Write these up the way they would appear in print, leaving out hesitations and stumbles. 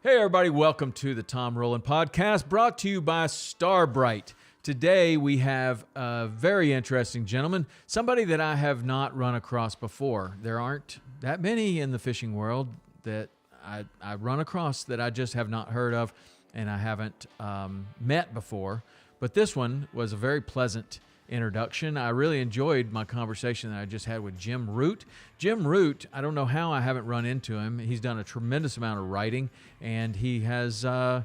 Hey everybody, welcome to the Tom Rowland Podcast, brought to you by Brite. Today we have a very interesting gentleman, somebody that I have not run across before. There aren't that many in the fishing world that I run across that I just have not heard of and I haven't met before. But this one was a very pleasant introduction. I really enjoyed my conversation that I just had with Jim Root. Jim Root, I don't know how I haven't run into him. He's done a tremendous amount of writing, and he's been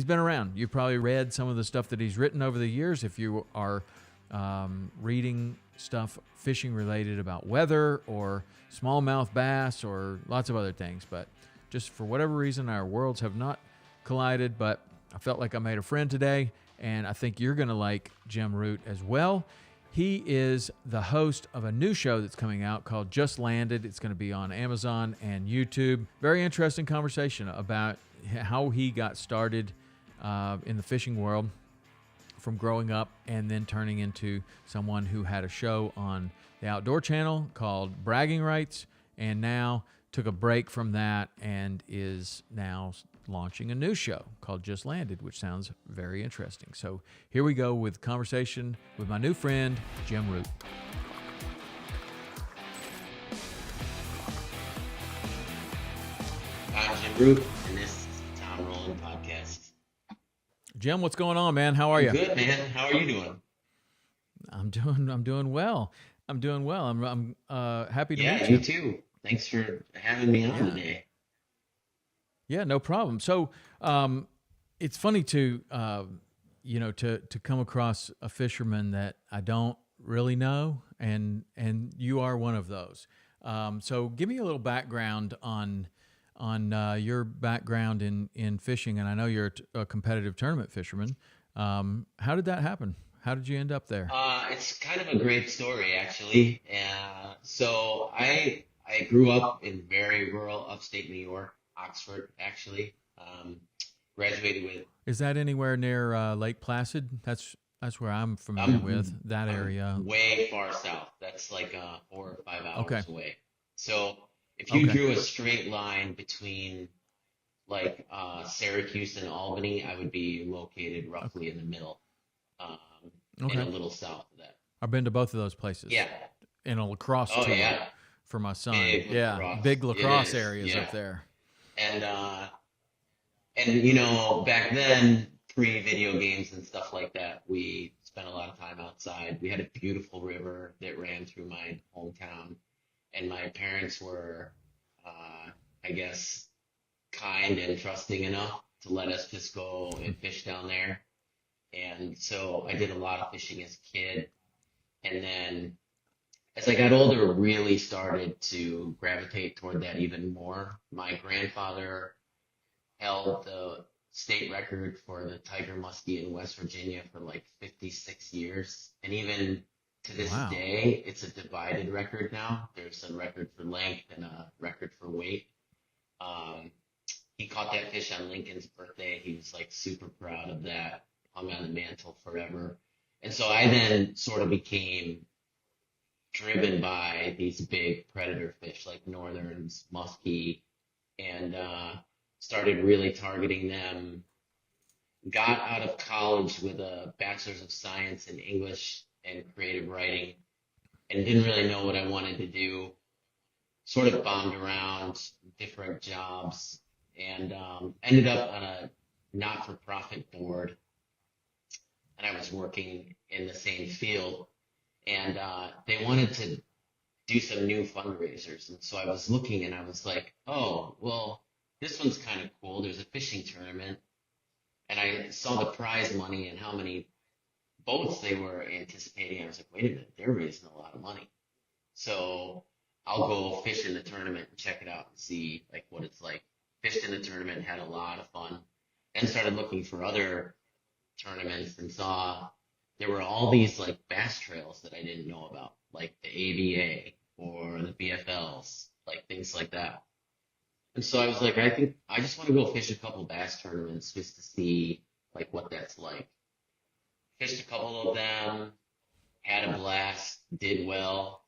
around. You've probably read some of the stuff that he's written over the years if you are reading stuff fishing related about weather or smallmouth bass or lots of other things. But just for whatever reason, our worlds have not collided, but I felt like I made a friend today, and I think you're going to like Jim Root as well. He is the host of a new show that's coming out called Just Landed. It's going to be on Amazon and YouTube. Very interesting conversation about how he got started in the fishing world from growing up and then turning into someone who had a show on the Outdoor Channel called Bragging Rights, and now took a break from that and is now launching a new show called Just Landed, which sounds very interesting. So here we go with conversation with my new friend, Jim Root. I'm Jim Root, and this is the Tom Rowland Podcast. Jim, what's going on, man? How are you? Good, man. How are you doing? I'm doing well. I'm happy to meet you. Yeah, you too. Thanks for having me on today. Yeah, no problem. So it's funny to come across a fisherman that I don't really know, and you are one of those. So give me a little background on your background in fishing, and I know you're a competitive tournament fisherman. How did that happen? How did you end up there? It's kind of a great story, actually. So I grew up in very rural upstate New York, Oxford, actually. Graduated with. Is that anywhere near Lake Placid? That's where I'm familiar with that area. Way far south. That's like 4 or 5 hours away. So if you drew a straight line between like Syracuse and Albany, I would be located roughly in the middle, and a little south of that. I've been to both of those places. Yeah. In a lacrosse tour for my son. Big lacrosse areas up there. And back then, pre-video games and stuff like that, we spent a lot of time outside. We had a beautiful river that ran through my hometown, and my parents were, I guess, kind and trusting enough to let us just go and fish down there. And so I did a lot of fishing as a kid, and then as I got older, really started to gravitate toward that even more. My grandfather held the state record for the tiger muskie in West Virginia for like 56 years. And even to this day, it's a divided record now. There's a record for length and a record for weight. He caught that fish on Lincoln's birthday. He was like super proud of that, hung on the mantle forever. And so I then sort of became driven by these big predator fish like northerns, muskie, and started really targeting them. Got out of college with a bachelor's of science in English and creative writing, and didn't really know what I wanted to do. Sort of bombed around different jobs, and ended up on a not-for-profit board, and I was working in the same field. And they wanted to do some new fundraisers. And so I was looking and I was like, oh, well, this one's kind of cool. There's a fishing tournament. And I saw the prize money and how many boats they were anticipating. I was like, wait a minute, they're raising a lot of money. So I'll go fish in the tournament and check it out and see like what it's like. Fished in the tournament, had a lot of fun, and started looking for other tournaments and saw there were all these like bass trails that I didn't know about, like the ABA or the BFLs, like things like that. And so I was like, I think I just want to go fish a couple bass tournaments just to see like what that's like. Fished a couple of them, had a blast, did well,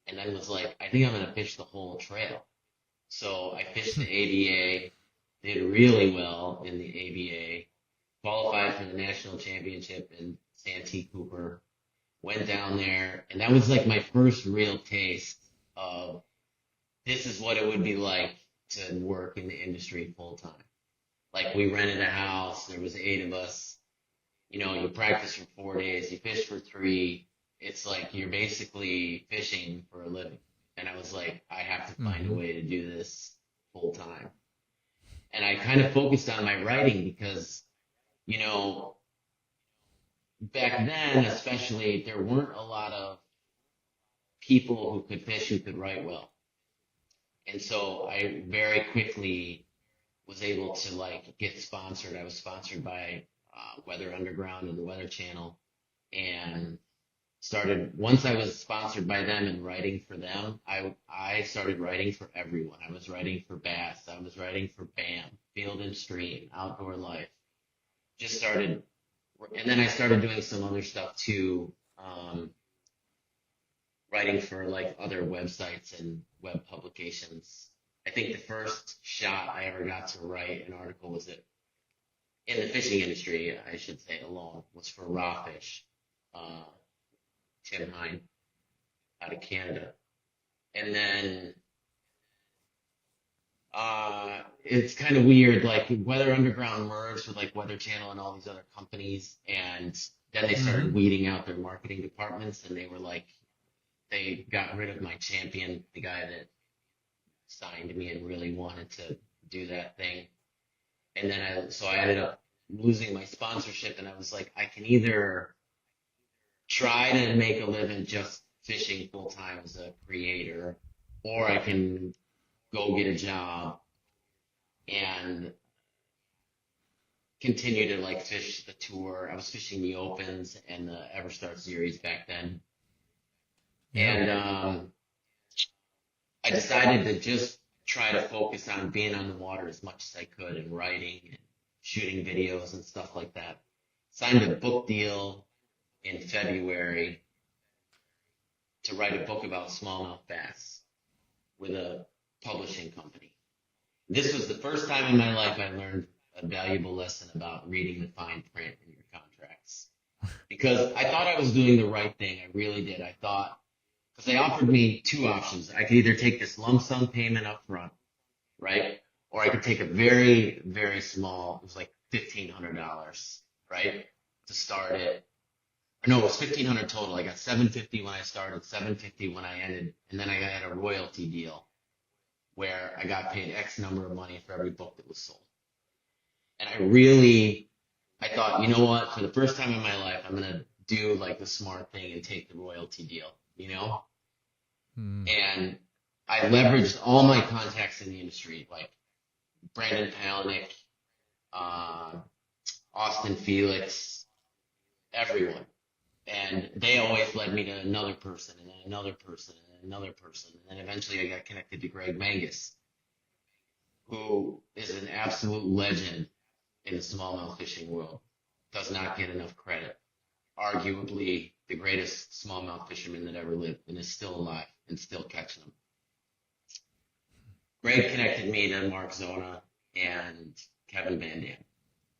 and then was like, I think I'm going to fish the whole trail. So I fished the ABA, did really well in the ABA, qualified for the national championship in Santee Cooper, went down there, and that was like my first real taste of this is what it would be like to work in the industry full time. Like we rented a house, there was 8 of us, you practice for 4 days, you fish for 3. It's like you're basically fishing for a living. And I was like, I have to find a way to do this full time. And I kind of focused on my writing because, back then, especially, there weren't a lot of people who could fish who could write well. And so I very quickly was able to get sponsored. I was sponsored by Weather Underground and the Weather Channel, and once I was sponsored by them and writing for them, I started writing for everyone. I was writing for Bass. I was writing for BAM, Field and Stream, Outdoor Life. Just started, and then I started doing some other stuff too, writing for other websites and web publications. I think the first shot I ever got to write an article was in the fishing industry, I should say, alone, was for Raw Fish, Tim Hine out of Canada. And then it's kind of weird, Weather Underground merged with Weather Channel and all these other companies, and then they started weeding out their marketing departments, and they got rid of my champion, the guy that signed me and really wanted to do that thing. And then I ended up losing my sponsorship, and I was like, I can either try to make a living just fishing full time as a creator, or I can go get a job and continue to fish the tour. I was fishing the Opens and the EverStart series back then. And I decided to just try to focus on being on the water as much as I could and writing and shooting videos and stuff like that. Signed a book deal in February to write a book about smallmouth bass with a publishing company. This was the first time in my life I learned a valuable lesson about reading the fine print in your contracts. Because I thought I was doing the right thing. I really did. I thought, because they offered me 2 options. I could either take this lump sum payment up front, right? Or I could take a very, very small, it was like $1,500, right? To start it. No, it was $1,500 total. I got $750 when I started, $750 when I ended, and then I got a royalty deal where I got paid X number of money for every book that was sold. And I thought, you know what? For the first time in my life, I'm gonna do the smart thing and take the royalty deal, And I leveraged all my contacts in the industry, like Brandon Palanick, Austin Felix, everyone. And they always led me to another person and then another person and another person. And then eventually I got connected to Greg Mangus, who is an absolute legend in the smallmouth fishing world. Does not get enough credit. Arguably the greatest smallmouth fisherman that ever lived, and is still alive and still catching them. Greg connected me to Mark Zona and Kevin Van Dam.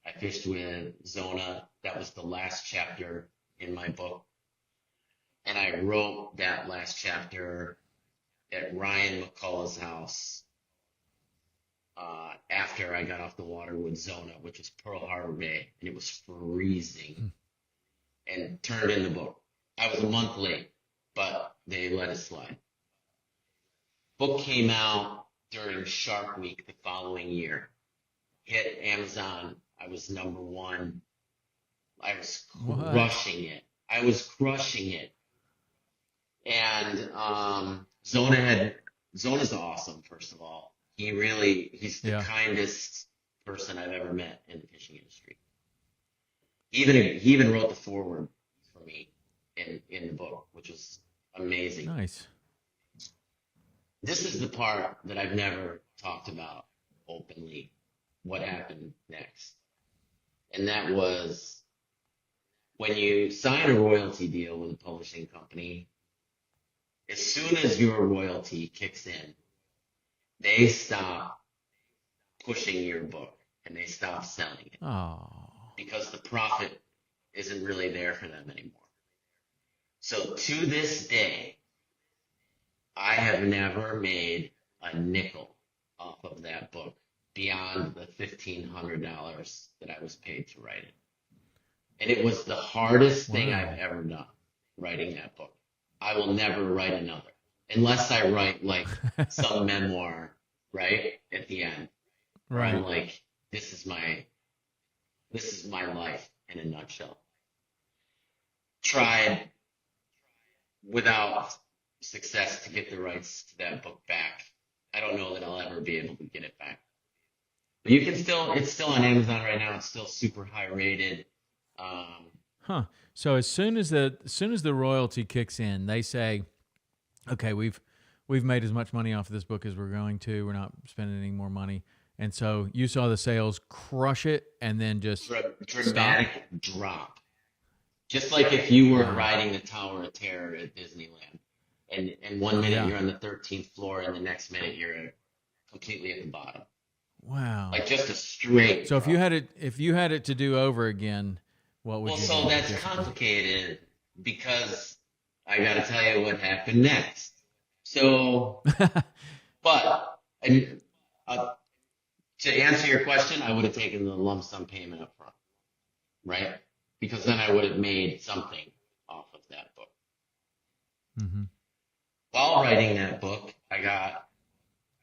I fished with Zona. That was the last chapter in my book. And I wrote that last chapter at Ryan McCullough's house after I got off the water with Zona, which was Pearl Harbor Bay, and it was freezing, and turned in the book. I was a month late, but they let it slide. Book came out during Shark Week the following year. Hit Amazon. I was #1. I was crushing it. And Zona's awesome, first of all. He's the kindest person I've ever met in the fishing industry. He even wrote the foreword for me in the book, which was amazing. Nice. This is the part that I've never talked about openly, what happened next. And that was when you sign a royalty deal with a publishing company, as soon as your royalty kicks in, they stop pushing your book and they stop selling it Oh. because the profit isn't really there for them anymore. So to this day, I have never made a nickel off of that book beyond the $1,500 that I was paid to write it. And it was the hardest thing Wow. I've ever done, writing that book. I will never write another unless I write like some memoir, right, at the end, where I'm Right. like, this is my life in a nutshell. Tried without success to get the rights to that book back. I don't know that I'll ever be able to get it back. But you can still, it's still on Amazon right now. It's still super high rated. Huh. So as soon as the royalty kicks in, they say, okay, we've made as much money off of this book as we're going to. We're not spending any more money. And so you saw the sales crush it and then just Dramatic drop. Just like if you were Wow. riding the Tower of Terror at Disneyland, and 1 minute Yeah. you're on the 13th floor, and the next minute you're completely at the bottom. Wow. Like just a straight So if drop. you had it to do over again, what would Well, you so do that's differently? complicated because I got to tell you what happened next. So, but to answer your question, I would have taken the lump sum payment up front, right? Because then I would have made something off of that book. Mm-hmm. While writing that book, I got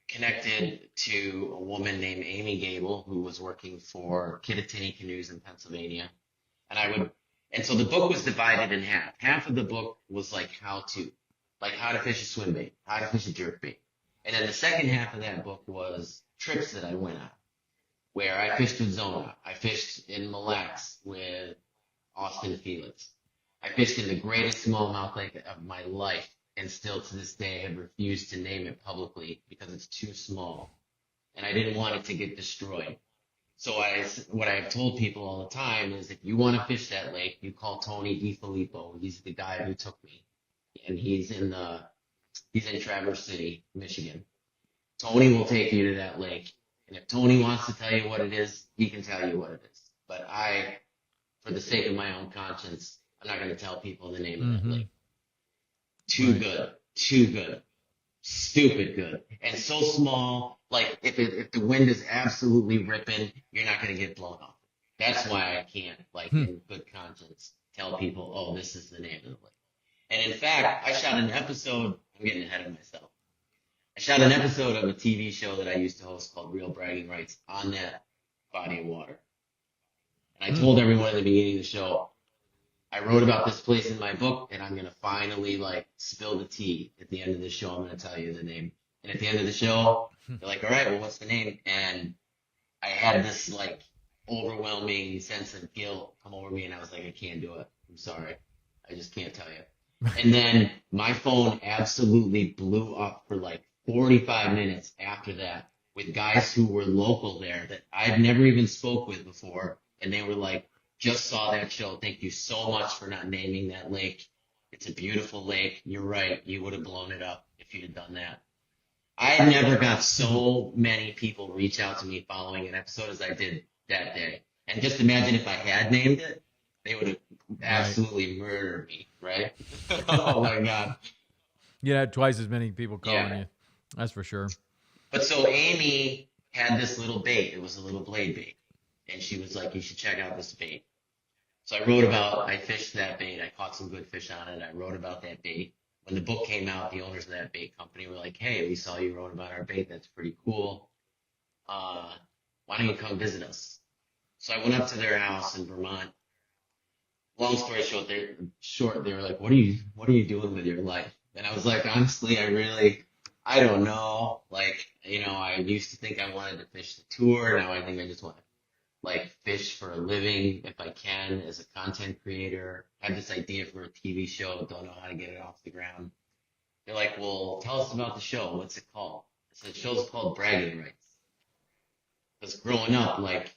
connected to a woman named Amy Gable who was working for Kittatinny Canoes in Pennsylvania. And so the book was divided in half. Half of the book was like how to fish a swim bait, how to fish a jerk bait. And then the second half of that book was trips that I went on, where I fished with Zona. I fished in Mille Lacs with Austin Felix. I fished in the greatest smallmouth lake of my life, and still to this day have refused to name it publicly because it's too small, and I didn't want it to get destroyed. So what I've told people all the time is, if you want to fish that lake, you call Tony DiFilippo. He's the guy who took me, and he's in Traverse City, Michigan. Tony will take you to that lake, and if Tony wants to tell you what it is, he can tell you what it is. But for the sake of my own conscience, I'm not going to tell people the name of that Mm-hmm. lake. Too Right. good, stupid good, and so small. Like if the wind is absolutely ripping, you're not going to get blown off. That's why I can't, like, in good conscience, tell people, oh, this is the name of the lake. And in fact, I shot an episode. I'm getting ahead of myself. I shot an episode of a TV show that I used to host called Real Bragging Rights on that body of water. And I told everyone at the beginning of the show, I wrote about this place in my book, and I'm going to finally, like, spill the tea. At the end of the show, I'm going to tell you the name. And at the end of the show, they're like, all right, well, what's the name? And I had this, like, overwhelming sense of guilt come over me, and I was like, I can't do it. I'm sorry. I just can't tell you. And then my phone absolutely blew up for, like, 45 minutes after that with guys who were local there that I'd never even spoke with before. And they were like, just saw that show. Thank you so much for not naming that lake. It's a beautiful lake. You're right. You would have blown it up if you'd have done that. I never got so many people reach out to me following an episode as I did that day. And just imagine if I had named it, they would have absolutely murdered me, right? Oh my God. You had twice as many people calling Yeah. you. That's for sure. But so Amy had this little bait. It was a little blade bait. And she was like, you should check out this bait. So I fished that bait. I caught some good fish on it. I wrote about that bait. When the book came out, the owners of that bait company were like, hey, we saw you wrote about our bait. That's pretty cool. Why don't you come visit us? So I went up to their house in Vermont. Long story short, they were like, what are you doing with your life? And I was like, honestly, I don't know. Like, I used to think I wanted to fish the tour. Now I think I just want to, like, fish for a living if I can as a content creator. Had this idea for a TV show, don't know how to get it off the ground. They're like, well, tell us about the show. What's it called? I said, the show's called Bragging Rights. Because growing up, like,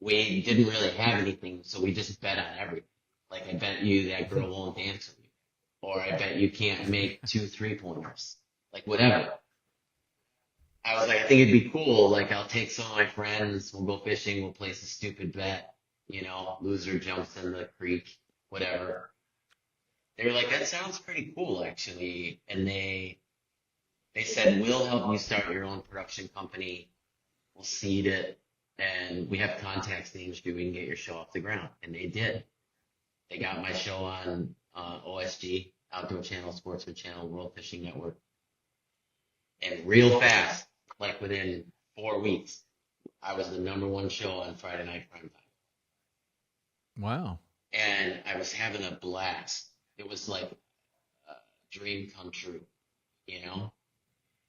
we didn't really have anything, so we just bet on everything. Like, I bet you that girl won't dance with you. Or I bet you can't make 2 3-pointers. Like, whatever. I was like, I think it'd be cool. Like, I'll take some of my friends. We'll go fishing. We'll place a stupid bet. You know, loser jumps in the creek, whatever. They were like, that sounds pretty cool, actually. And they said, we'll help you start your own production company. We'll seed it. And we have contacts in the industry. We can get your show off the ground. And they did. They got my show on OSG, Outdoor Channel, Sportsman Channel, World Fishing Network. And real fast, like within 4 weeks, I was the #1 show on Friday Night Primetime. Wow. And I was having a blast. It was like a dream come true, you know?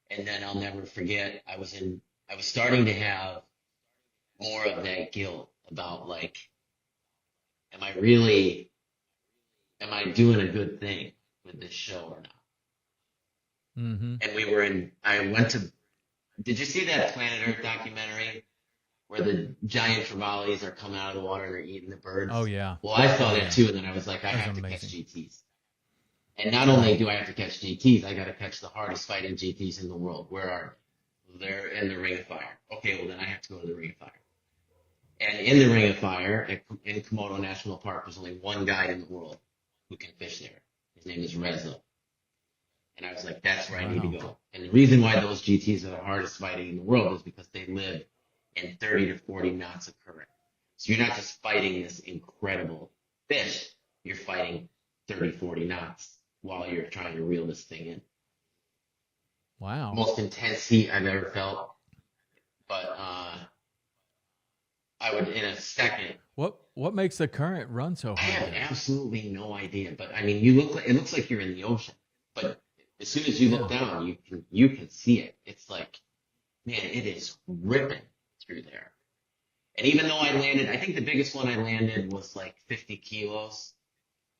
And then I'll never forget, I was starting to have more of that guilt about like, am I doing a good thing with this show or not? Mm-hmm. And did you see that Planet Earth documentary where the giant trevallies are coming out of the water and they're eating the birds? Oh, yeah. Well, I saw that Yeah. too, and then I was like, I That was have to catch amazing. GTs. And not only do I have to catch GTs, I got to catch the hardest fighting GTs in the world. Where are they? They're in the Ring of Fire. Okay, well then I have to go to the Ring of Fire. And in the Ring of Fire, in Komodo National Park, there's only one guy in the world who can fish there. His name is Reza. And I was like, that's where I need to go. And the reason why those GTs are the hardest fighting in the world is because they live in 30 to 40 knots of current. So you're not just fighting this incredible fish, you're fighting 30, 40 knots while you're trying to reel this thing in. Wow. Most intense heat I've ever felt. But I would, in a second. What makes the current run so I hard? have absolutely no idea. But I mean, it looks like you're in the ocean. But as soon as you look down, you can see it. It's like, man, it is ripping through there. And even though I think the biggest one I landed was like 50 kilos.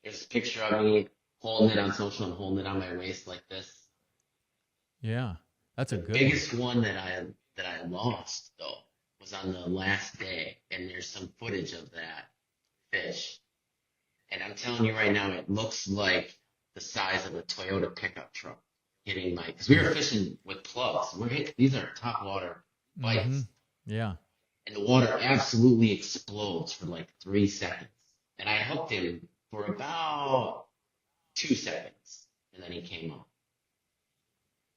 There's a picture of me holding it on social and holding it on my waist like this. Yeah, that's a The good biggest one that I lost though was on the last day, and there's some footage of that fish. And I'm telling you right now, it looks like the size of a Toyota pickup truck hitting because we were fishing with plugs. These are top water bites. Mm-hmm. Yeah. And the water absolutely explodes for like 3 seconds. And I hooked him for about 2 seconds, and then he came up.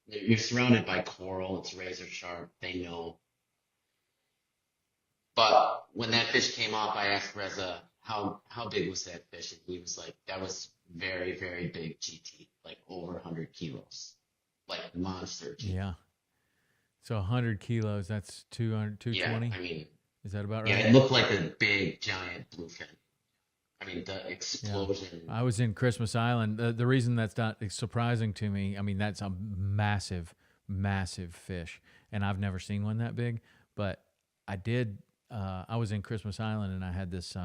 You're surrounded by coral. It's razor sharp. They know. But when that fish came off, I asked Reza, how big was that fish? And he was like, that was very, very big GT, like over 100 kilos, like monster GT. Yeah. So 100 kilos, that's 200, 220? Yeah, I mean, is that about right? yeah, it looked like a big, giant bluefin. I mean, the explosion. Yeah. I was in Christmas Island. The reason that's not surprising to me, I mean, that's a massive, massive fish. And I've never seen one that big. But I was in Christmas Island, and I had this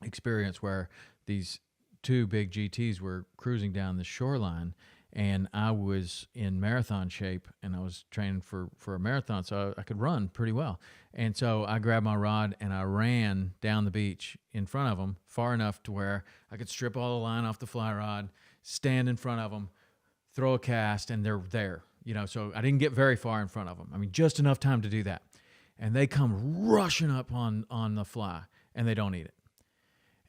experience where these two big GTs were cruising down the shoreline. And I was in marathon shape, and I was training for a marathon, so I could run pretty well. And so I grabbed my rod, and I ran down the beach in front of them far enough to where I could strip all the line off the fly rod, stand in front of them, throw a cast, and they're there. So I didn't get very far in front of them. I mean, just enough time to do that. And they come rushing up on the fly, and they don't eat it.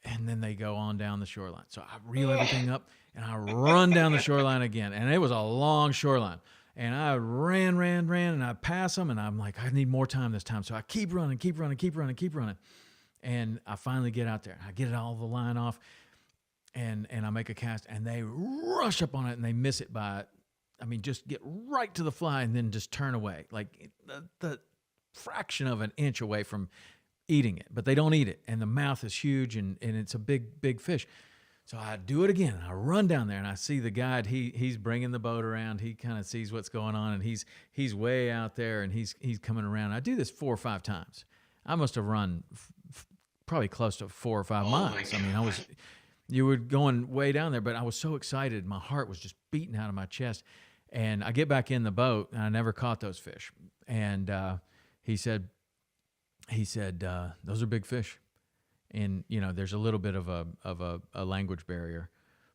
And then they go on down the shoreline. So I reel everything up, and I run down the shoreline again. And it was a long shoreline. And I ran, and I pass them, and I'm like, I need more time this time. So I keep running. And I finally get out there. I get all the line off, and I make a cast, and they rush up on it, and they miss it just get right to the fly and then just turn away. Like the fraction of an inch away from eating it, but they don't eat it, and the mouth is huge, and it's a big fish. So I do it again. I run down there, and I see the guide. He's bringing the boat around. He kind of sees what's going on, and he's way out there, and he's coming around. I do this 4 or 5 times. I must have run probably close to 4 or 5 miles. I mean, you were going way down there, but I was so excited. My heart was just beating out of my chest, and I get back in the boat, and I never caught those fish. And he said, those are big fish. And, there's a little bit of a language barrier.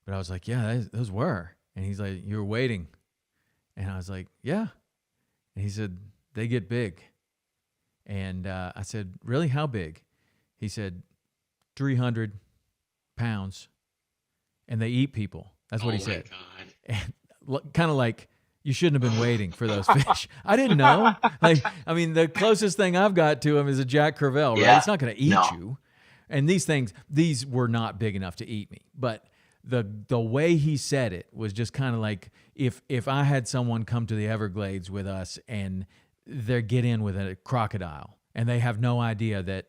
But I was like, yeah, those were. And he's like, you were waiting. And I was like, yeah. And he said, they get big. And I said, really? How big? He said, 300 pounds. And they eat people. That's what he said. God. And kind of like, you shouldn't have been waiting for those fish. I didn't know. Like, I mean, the closest thing I've got to him is a Jack Crevalle, right? Yeah. It's not going to eat you. And these were not big enough to eat me. But the way he said it was just kind of like if I had someone come to the Everglades with us and they get in with a crocodile and they have no idea that,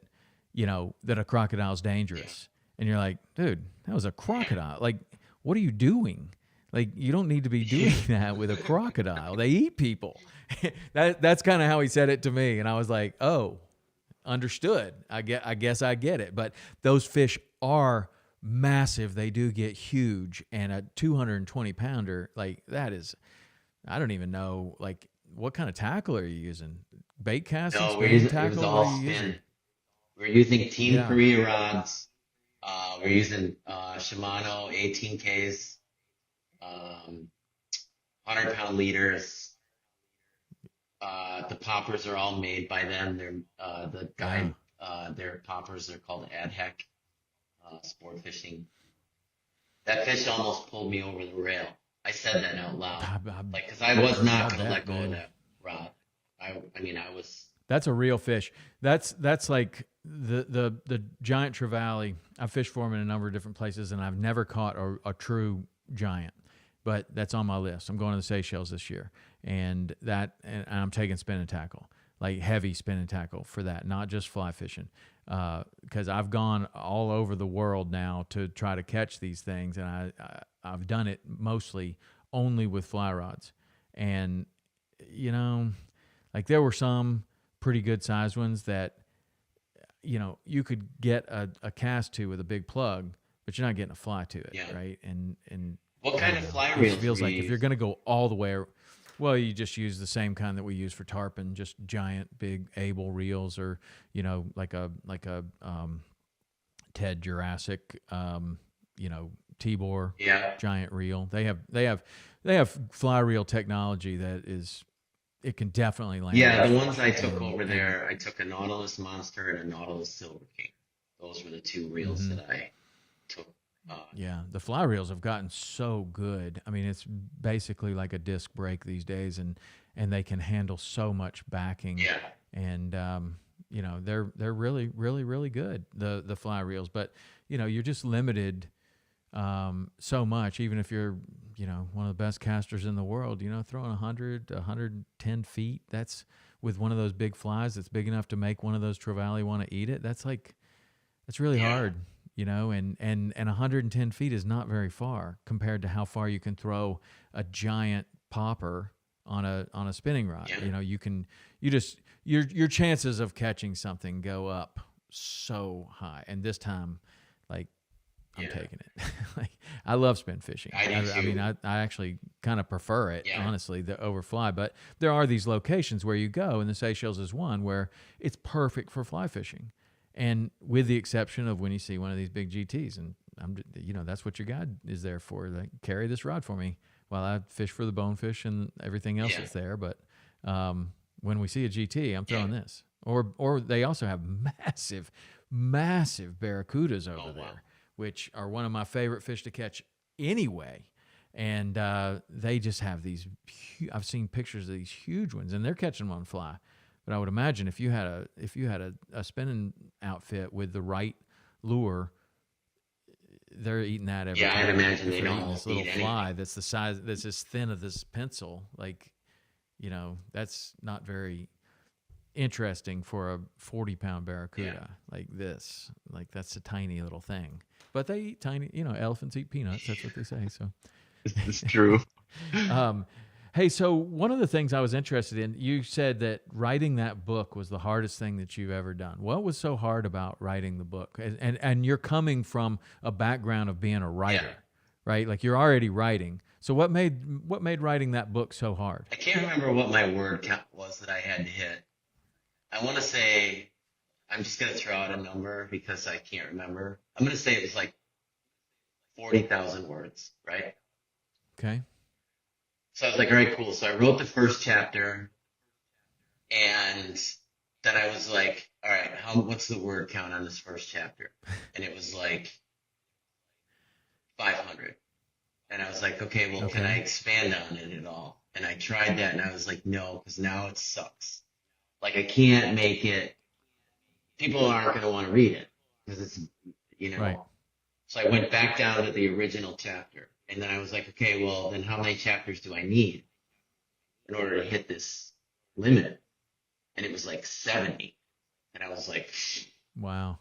that a crocodile's dangerous. And you're like, dude, that was a crocodile. Like, what are you doing? Like, you don't need to be doing that with a crocodile. They eat people. That's kind of how he said it to me. And I was like, oh, understood. I guess I get it. But those fish are massive. They do get huge. And a 220 pounder, like that is, I don't even know, like, what kind of tackle are you using? Bait casting? No, it was all spin. We're using Team Korea rods. We're using Shimano 18Ks. 100-pound leaders. The poppers are all made by them. They're their poppers are called Adhec. Sport fishing. That fish almost pulled me over the rail. I said that out loud, because I was not going to let go of that rod. I was. That's a real fish. That's like the giant trevally. I've fished for them in a number of different places, and I've never caught a true giant. But that's on my list. I'm going to the Seychelles this year, and I'm taking spin and tackle, like heavy spin and tackle for that, not just fly fishing. Because I've gone all over the world now to try to catch these things, and I've done it mostly only with fly rods. And like there were some pretty good sized ones that you could get a cast to with a big plug, but you're not getting a fly to it, right? And what kind of fly reels? It feels like if you're going to go all the way, well, you just use the same kind that we use for tarpon, just giant, big Able reels, or like a Ted Jurassic, T-bore giant reel. They have fly reel technology that is, it can definitely land. Yeah, the ones I took over there, I took a Nautilus Monster and a Nautilus Silver King. Those were the two reels that I took. The fly reels have gotten so good. I mean, it's basically like a disc brake these days, and they can handle so much backing. Yeah. And they're really, really, really good, the fly reels. But you're just limited so much. Even if you're one of the best casters in the world, throwing 100 to 110 feet, that's with one of those big flies that's big enough to make one of those trevally want to eat it. That's really hard. And 110 feet is not very far compared to how far you can throw a giant popper on a spinning rod. Yeah. Your chances of catching something go up so high. And this time, like, I'm taking it. Like, I love spin fishing. I actually kind of prefer it, honestly, the overfly. But there are these locations where you go, and the Seychelles is one where it's perfect for fly fishing. And with the exception of when you see one of these big GTs, and that's what your guide is there for. Like, carry this rod for me while I fish for the bonefish and everything else that's there. But when we see a GT, I'm throwing this. Or they also have massive, massive barracudas over there, which are one of my favorite fish to catch anyway. And they just have these. I've seen pictures of these huge ones, and they're catching them on fly. But I would imagine if you had a spinning outfit with the right lure, they're eating that every time. I'd imagine they don't eat this little fly anything. that's the size, that's as thin as this pencil. Like, that's not very interesting for a 40-pound barracuda like this. Like, that's a tiny little thing. But they eat tiny. Elephants eat peanuts. That's what they say. So This is true. Hey, so one of the things I was interested in, you said that writing that book was the hardest thing that you've ever done. What was so hard about writing the book? And you're coming from a background of being a writer, right? Like, you're already writing. So what made writing that book so hard? I can't remember what my word count was that I had to hit. I want to say, I'm just going to throw out a number because I can't remember. I'm going to say it was like 40,000 words, right? Okay. So I was like, all right, cool. So I wrote the first chapter, And then I was like, all right, what's the word count on this first chapter? And it was like 500. And I was like, okay, well, can I expand on it at all? And I tried that, and I was like, no, because now it sucks. Like, I can't make it, people aren't going to want to read it, because it's, Right. So I went back down to the original chapter, and then I was like, okay, well, then how many chapters do I need in order to hit this limit? And it was like 70. And I was like, Wow.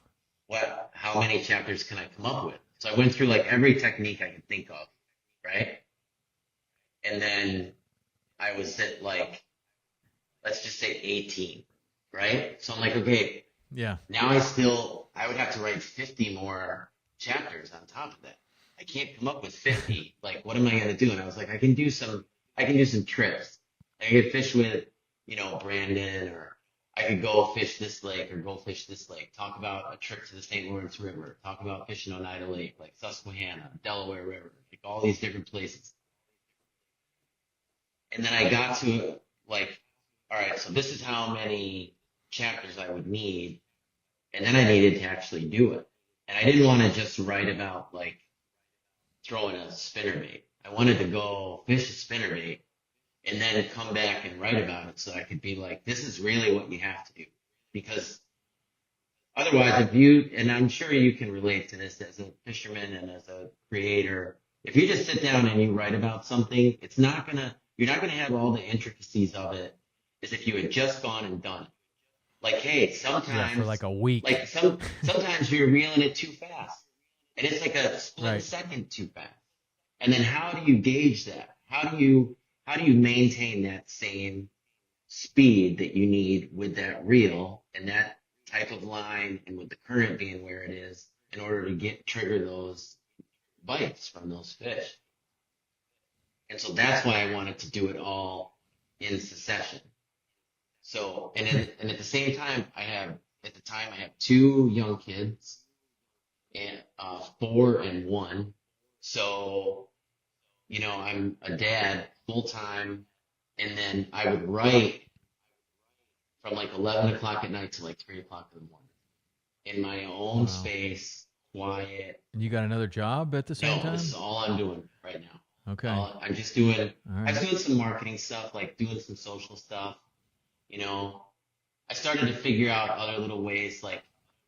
what, how many chapters can I come up with? So I went through like every technique I could think of, right? And then I was at like, let's just say 18, right? So I'm like, okay, Yeah. now I would have to write 50 more chapters on top of that. I can't come up with 50. Like, what am I going to do? And I was like, I can do some trips. I could fish with, Brandon, or I could go fish this lake or go fish this lake. Talk about a trip to the St. Lawrence River. Talk about fishing Oneida Lake, like Susquehanna, Delaware River, like all these different places. And then I got to like, all right, so this is how many chapters I would need. And then I needed to actually do it. And I didn't want to just write about like throwing a spinnerbait. I wanted to go fish a spinnerbait and then come back and write about it so I could be like, this is really what you have to do. Because otherwise, and I'm sure you can relate to this as a fisherman and as a creator, if you just sit down and you write about something, you're not gonna have all the intricacies of it as if you had just gone and done it. Like, hey, sometimes for like a week. Like sometimes you're reeling it too fast, and it's like a split second too fast. And then how do you gauge that? How do you maintain that same speed that you need with that reel and that type of line and with the current being where it is in order to trigger those bites from those fish? And so that's why I wanted to do it all in succession. So, and at the same time, I have 2 young kids, and 4 and 1. So, I'm a dad full time, and then I would write from like 11 o'clock at night to like 3 o'clock in the morning in my own space, quiet. And you got another job at the same time? No, this is all I'm doing right now. Okay. I'm just doing, right. I was doing some marketing stuff, like doing some social stuff. I started to figure out other little ways, like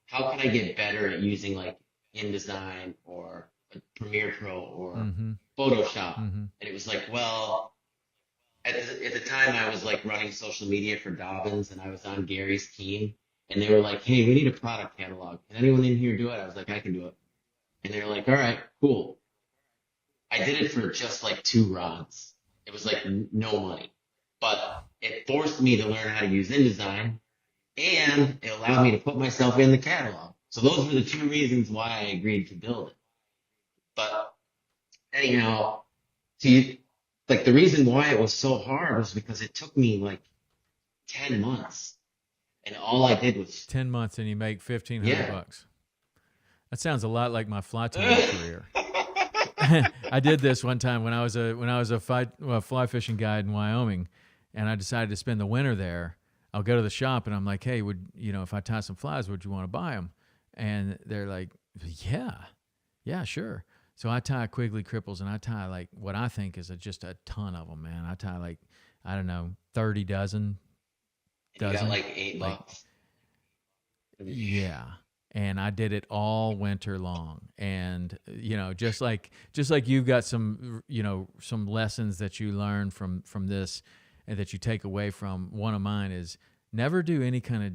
how can I get better at using like InDesign or Premiere Pro or Photoshop. And it was like, well, at the time I was like running social media for Dobbins, and I was on Gary's team, and they were like, hey, we need a product catalog. Can anyone in here do it? I was like, I can do it. And they were like, all right, cool. I did it for just like 2 rods. It was like no money, but it forced me to learn how to use InDesign, and it allowed me to put myself in the catalog. So those were the 2 reasons why I agreed to build it. But anyhow, like the reason why it was so hard was because it took me like 10 months, and all I did was 10 months, and you make $1,500. That sounds a lot like my fly tying career. I did this one time when I was a fly fishing guide in Wyoming, and I decided to spend the winter there. I'll go to the shop and I'm like, hey, if I tie some flies, would you want to buy them? And they're like, yeah, sure. So I tie Quigley cripples, and I tie like what I think is just a ton of them, man. I tie like, I don't know, 30 dozen. You got like $8. Yeah. And I did it all winter long. And, just like you've got some, some lessons that you learn from this and that you take away from, one of mine is never do any kind of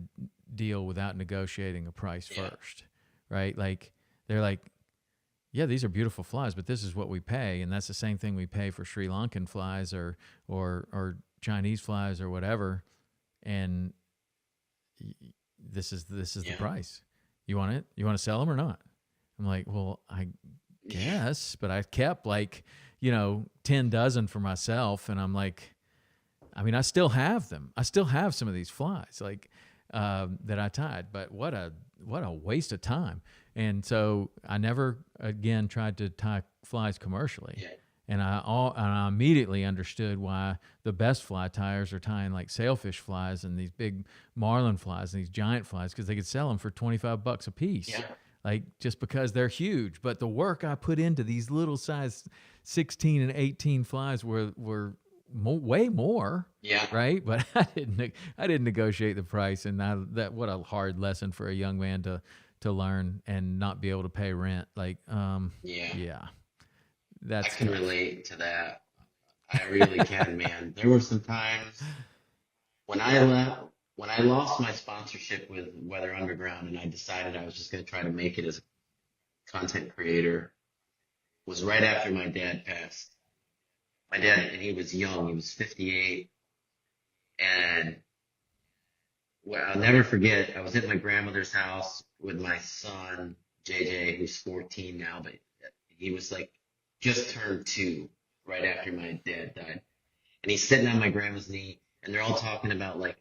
deal without negotiating a price first, right? Like they're like, yeah, these are beautiful flies, but this is what we pay. And that's the same thing we pay for Sri Lankan flies or Chinese flies or whatever. And this is the price. You want it? You want to sell them or not? I'm like, well, I guess, but I kept like, 10 dozen for myself. And I'm like, I still have them. I still have some of these flies like that I tied, but what a waste of time. And so I never again tried to tie flies commercially. Yeah. And I immediately understood why the best fly tyers are tying like sailfish flies and these big marlin flies and these giant flies, because they could sell them for $25 a piece. Yeah. Like, just because they're huge. But the work I put into these little size 16 and 18 flies were way more. Yeah. Right. But I didn't negotiate the price. And what a hard lesson for a young man to learn and not be able to pay rent. Like, yeah. I can relate to that. I really can, man. There were some times when I lost my sponsorship with Weather Underground and I decided I was just going to try to make it as a content creator, was right after my dad passed. My dad, and he was young, he was 58. And I'll never forget, I was at my grandmother's house with my son, JJ, who's 14 now, but he was like, just turned 2 right after my dad died. And he's sitting on my grandma's knee, and they're all talking about, like,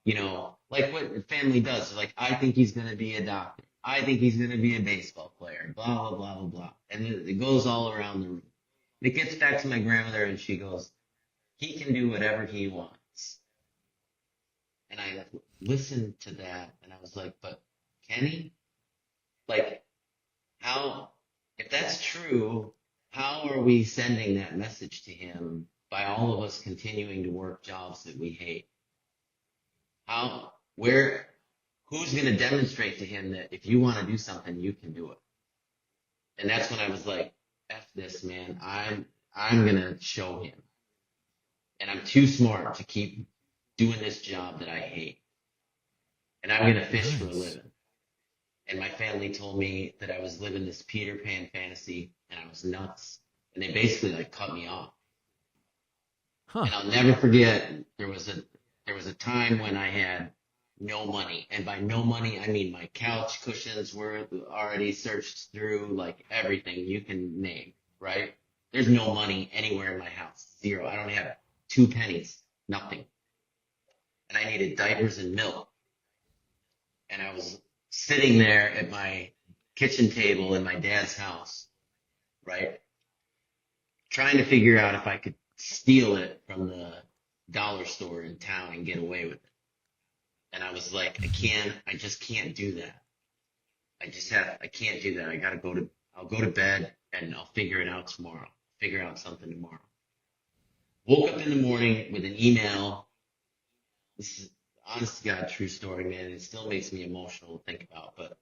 you know, like what family does. They're like, I think he's going to be a doctor. I think he's going to be a baseball player, blah, blah, blah, blah, blah. And it goes all around the room. It gets back to my grandmother, and she goes, he can do whatever he wants. And I listened to that, and I was like, but can he? Like, how, if that's true, how are we sending that message to him by all of us continuing to work jobs that we hate? Who's going to demonstrate to him that if you want to do something, you can do it? And that's when I was like, F this, man. I'm going to show him. And I'm too smart to keep doing this job that I hate. And I'm going to fish for a living. And my family told me that I was living this Peter Pan fantasy and I was nuts. And they basically like cut me off. Huh. And I'll never forget, there was a time when I had no money. And by no money, I mean my couch cushions were already searched through, like everything you can name, right? There's no money anywhere in my house. Zero. I don't have 2 pennies. Nothing. And I needed diapers and milk. And I was sitting there at my kitchen table in my dad's house, right? Trying to figure out if I could steal it from the dollar store in town and get away with it. And I was like, I just can't do that. I can't do that. I'll go to bed and I'll figure it out tomorrow. Figure out something tomorrow. Woke up in the morning with an email. This is honest to God, true story, man. It still makes me emotional to think about, but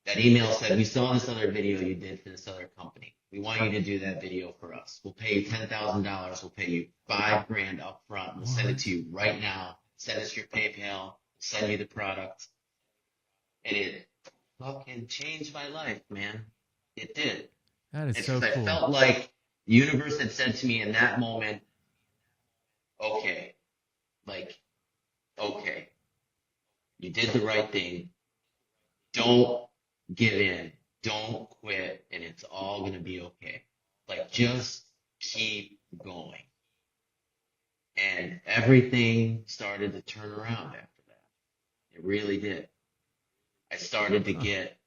that email said, we saw this other video you did for this other company. We want you to do that video for us. We'll pay you $10,000. We'll pay you $5,000 up front. We'll send it to you right now. Send us your PayPal. Send you the product. And it fucking changed my life, man. It did. That is so cool. I felt like the universe had said to me in that moment, okay, you did the right thing. Don't give in. Don't quit. And it's all going to be okay. Like, just keep going. And everything started to turn around after that. It really did. I started to get,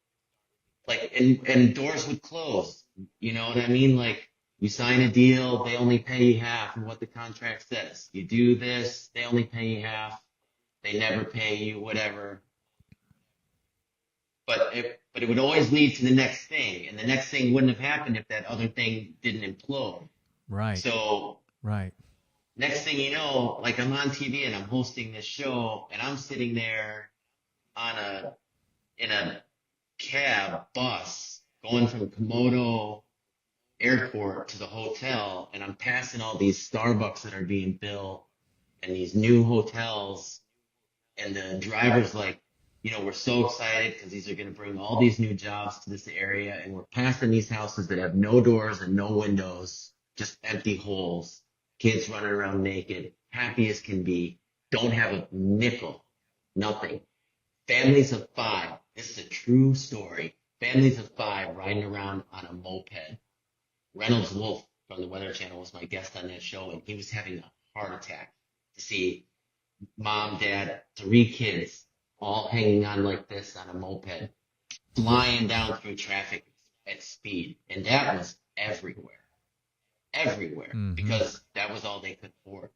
like, and doors would close. You know what I mean? Like, you sign a deal, they only pay you half of what the contract says. You do this, they only pay you half. They never pay you, whatever. But it would always lead to the next thing, and the next thing wouldn't have happened if that other thing didn't implode. Right. So, right. Next thing you know, like, I'm on TV and I'm hosting this show, and I'm sitting there in a bus going from Komodo Airport to the hotel, and I'm passing all these Starbucks that are being built and these new hotels, and the driver's like, you know, we're so excited because these are going to bring all these new jobs to this area, and we're passing these houses that have no doors and no windows, just empty holes, kids running around naked, happy as can be, don't have a nickel, nothing. Families of 5, this is a true story, families of 5 riding around on a moped. Reynolds Wolf from the Weather Channel was my guest on that show, and he was having a heart attack to see mom, dad, 3 kids all hanging on like this on a moped, flying down through traffic at speed. And that was everywhere. everywhere Mm-hmm. because that was all they could afford.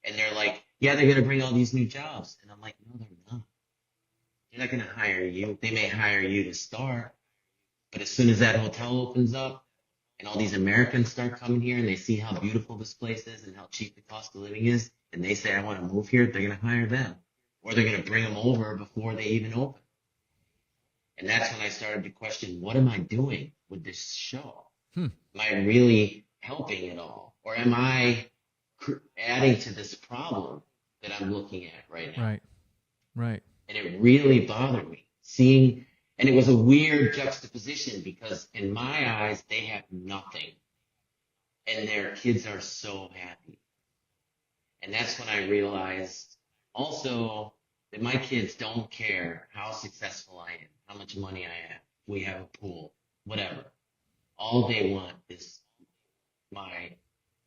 And they're like, yeah, they're going to bring all these new jobs. And I'm like, no, they're not. They're not going to hire you. They may hire you to start, but as soon as that hotel opens up and all these Americans start coming here and they see how beautiful this place is and how cheap the cost of living is, and they say, I want to move here, they're going to hire them. Or they're going to bring them over before they even open. And that's when I started to question, what am I doing with this show? Am I really helping at all? Or am I adding to this problem that I'm looking at right now? Right. And it really bothered me seeing, and it was a weird juxtaposition because in my eyes, they have nothing. And their kids are so happy. And that's when I realized also that my kids don't care how successful I am, how much money I have, we have a pool, whatever. All they want is my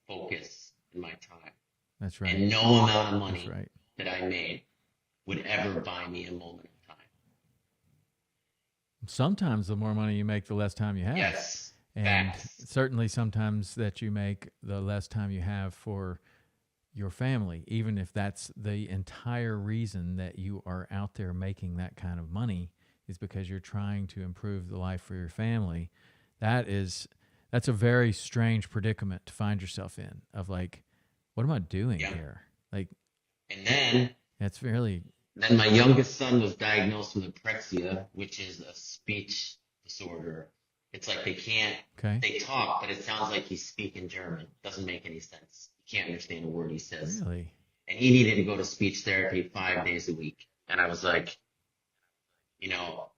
focus and my time. That's right. And no amount of money That's right. that I made would ever buy me a moment of time. Sometimes the more money you make, the less time you have. Yes. And Facts. certainly sometimes that you make, the less time you have for your family, even if that's the entire reason that you are out there making that kind of money is because you're trying to improve the life for your family. That's a very strange predicament to find yourself in of like, what am I doing here? Like, and then that's really. Then my youngest son was diagnosed with apraxia, which is a speech disorder. It's like they talk, but it sounds like he's speaking German. Doesn't make any sense. You can't understand a word he says. Really? And he needed to go to speech therapy 5 days a week. And I was like,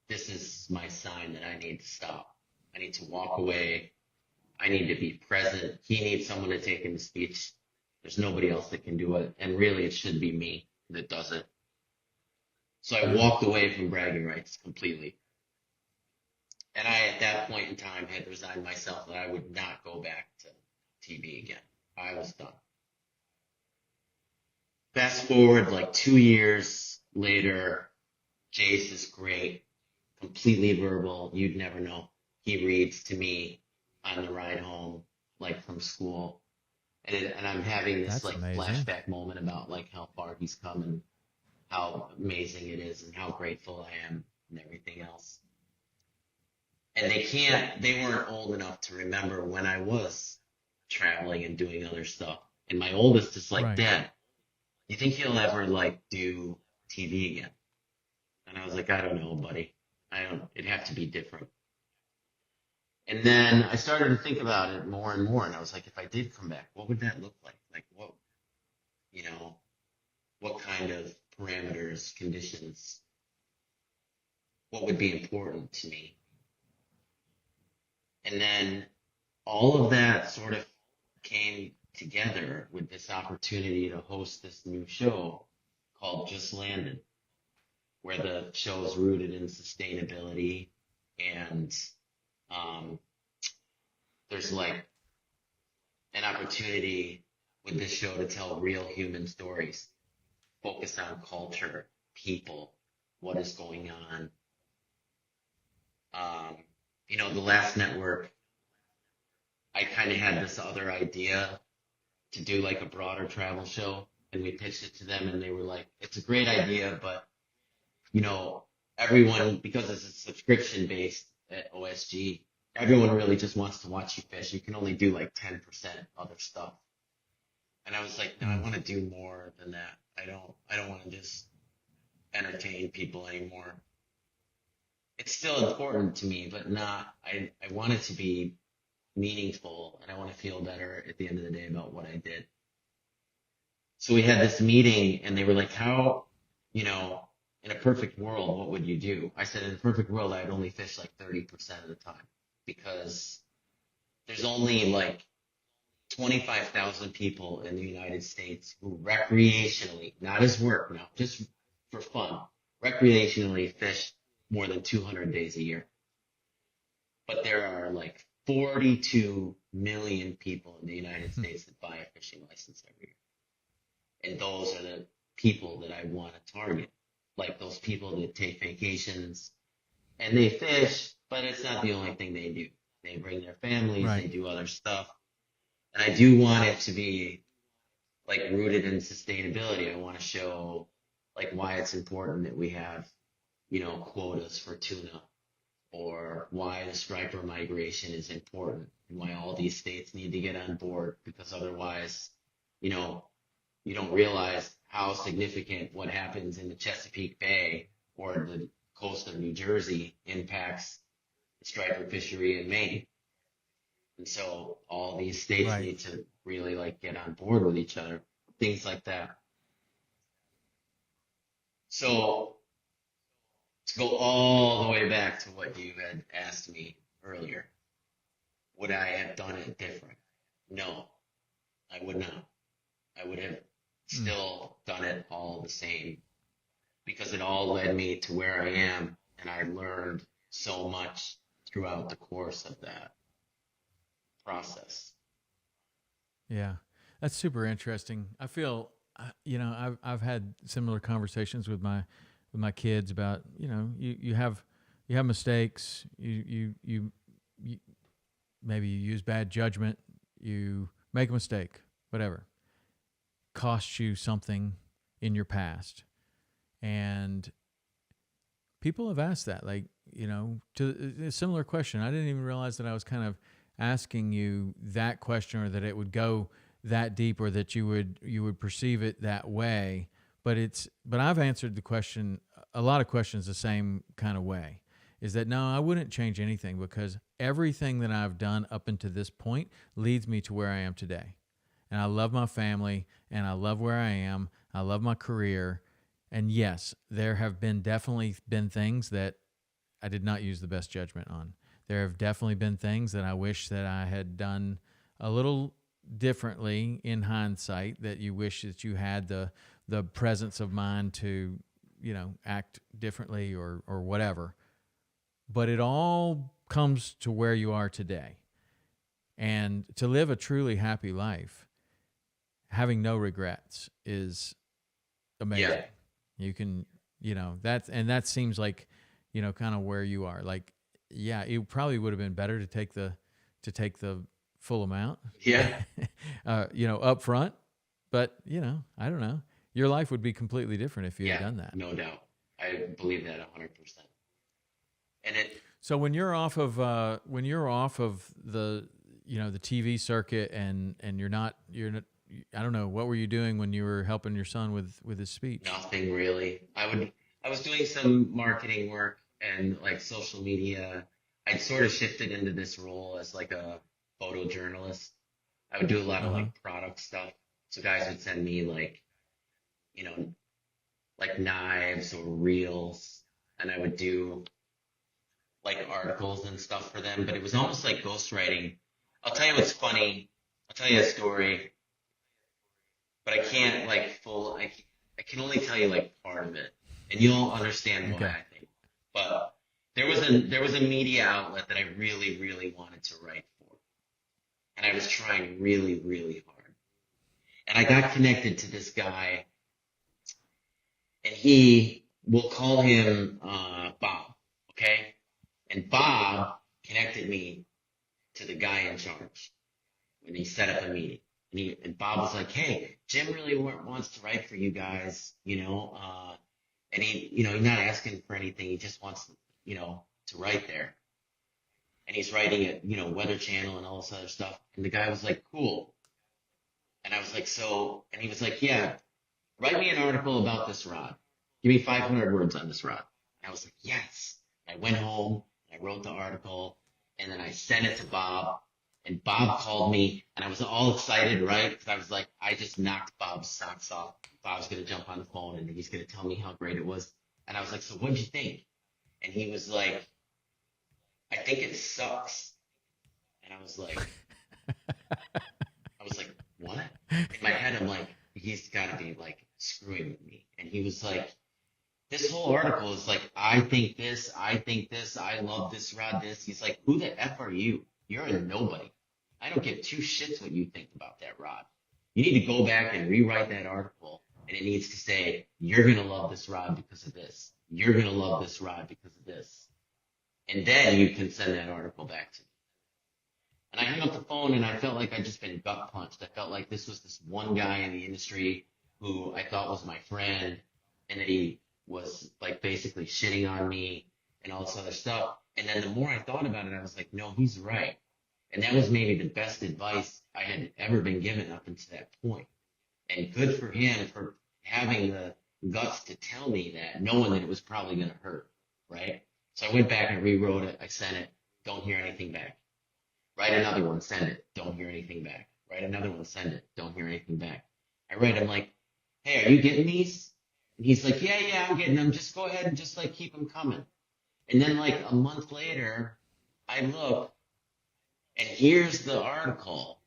this is my sign that I need to stop. I need to walk away. I need to be present. He needs someone to take him to speech. There's nobody else that can do it. And really, it should be me that does it. So I walked away from bragging rights completely. And I, at that point in time, had resigned myself that I would not go back to TV again. I was done. Fast forward like 2 years later, Jace is great, completely verbal. You'd never know. He reads to me on the ride home, like from school. And I'm having this That's like amazing. flashback moment about like how far he's come and how amazing it is and how grateful I am and everything else. And they weren't old enough to remember when I was traveling and doing other stuff. And my oldest is like, Right. Dad, you think he'll ever like do TV again? And I was like, I don't know, buddy. It'd have to be different. And then I started to think about it more and more. And I was like, if I did come back, what would that look like? Like what kind of parameters, conditions, what would be important to me? And then all of that sort of came together with this opportunity to host this new show called Just Landed, where the show is rooted in sustainability and there's like an opportunity with this show to tell real human stories, focus on culture, people, what is going on. The last network, I kind of had this other idea to do like a broader travel show, and we pitched it to them, and they were like, it's a great idea, but, everyone, because it's a subscription based at OSG, everyone really just wants to watch you fish. You can only do like 10% other stuff. And I was like, no, I want to do more than that. I don't want to just entertain people anymore. It's still important to me, but I want it to be meaningful, and I want to feel better at the end of the day about what I did. So we had this meeting, and they were like, how, in a perfect world, what would you do? I said, in a perfect world, I'd only fish like 30% of the time, because there's only like 25,000 people in the United States who recreationally, not as work, no, just for fun, recreationally fish more than 200 days a year. But there are like 42 million people in the United States that buy a fishing license every year. And those are the people that I want to target. Like those people that take vacations and they fish, but it's not the only thing they do. They bring their families, Right. They do other stuff. And I do want it to be like rooted in sustainability. I want to show like why it's important that we have, quotas for tuna, or why the striper migration is important and why all these states need to get on board, because otherwise, you don't realize how significant what happens in the Chesapeake Bay or the coast of New Jersey impacts the striper fishery in Maine. And so all these states Right. need to really like get on board with each other, things like that. So to go all the way back to what you had asked me earlier, would I have done it different? No, I would not. I would have still done it all the same, because it all led me to where I am, and I learned so much throughout the course of that process. Yeah, that's super interesting. I feel, I've had similar conversations with my kids about, you have mistakes, you maybe you use bad judgment, you make a mistake, whatever, costs you something in your past, and people have asked that, like, to a similar question. I didn't even realize that I was kind of asking you that question, or that it would go that deep, or that you would perceive it that way. But I've answered the question, a lot of questions, the same kind of way, is that no, I wouldn't change anything, because everything that I've done up until this point leads me to where I am today. And I love my family, and I love where I am. I love my career. And yes, there have definitely been things that I did not use the best judgment on. There have definitely been things that I wish that I had done a little differently in hindsight, that you wish that you had the presence of mind to, act differently or whatever. But it all comes to where you are today. And to live a truly happy life, having no regrets is amazing. Yeah. You can, that seems like, kind of where you are. Like, yeah, it probably would have been better to take the full amount. Yeah. Up front. But, I don't know. Your life would be completely different if you had done that. No doubt. I believe that 100%. And so when you're off of the the TV circuit, and you're not, I don't know, what were you doing when you were helping your son with his speech? nothing really. I was doing some marketing work and like social media. I'd sort of shifted into this role as like a photojournalist. I would do a lot of like product stuff. So guys would send me like, like knives or reels, and I would do like articles and stuff for them, but it was almost like ghostwriting. I'll tell you what's funny. I'll tell you a story, but I can't like I can only tell you like part of it, and you'll understand why, I think. But there was a media outlet that I really, really wanted to write for, and I was trying really, really hard. And I got connected to this guy, and we'll call him Bob, okay? And Bob connected me to the guy in charge when he set up a meeting. And Bob was like, "Hey, Jim really wants to write for you guys, and he's not asking for anything. He just wants, to write there. And he's writing at, Weather Channel and all this other stuff." And the guy was like, "Cool." And I was like, and he was like, "Yeah, write me an article about this rod. Give me 500 words on this rod." And I was like, "Yes." I went home, I wrote the article, and then I sent it to Bob. And Bob called me, and I was all excited, right? Because I was like, I just knocked Bob's socks off. Bob's going to jump on the phone, and he's going to tell me how great it was. And I was like, "So what'd you think?" And he was like, "I think it sucks." And I was like, "What?" In my head, I'm like, he's got to be like screwing with me. And he was like, "This whole article is like, I think this, I love this rod, this." He's like, "Who the F are you? You're a nobody. I don't give two shits what you think about that rod. You need to go back and rewrite that article, and it needs to say, you're going to love this rod because of this. You're going to love this rod because of this. And then you can send that article back to me." And I hung up the phone and I felt like I'd just been gut punched. I felt like this was this one guy in the industry who I thought was my friend, and that he was like basically shitting on me and all this other stuff. And then the more I thought about it, I was like, no, he's right. And that was maybe the best advice I had ever been given up until that point. And good for him for having the guts to tell me that, knowing that it was probably going to hurt, right? So I went back and rewrote it. I sent it. Don't hear anything back. Write another one, send it. Don't hear anything back. Write another one, send it. Don't hear anything back. I write him like, hey, are you getting these? And he's like, yeah, I'm getting them. Just go ahead and just like keep them coming. And then like a month later, I look, and here's the article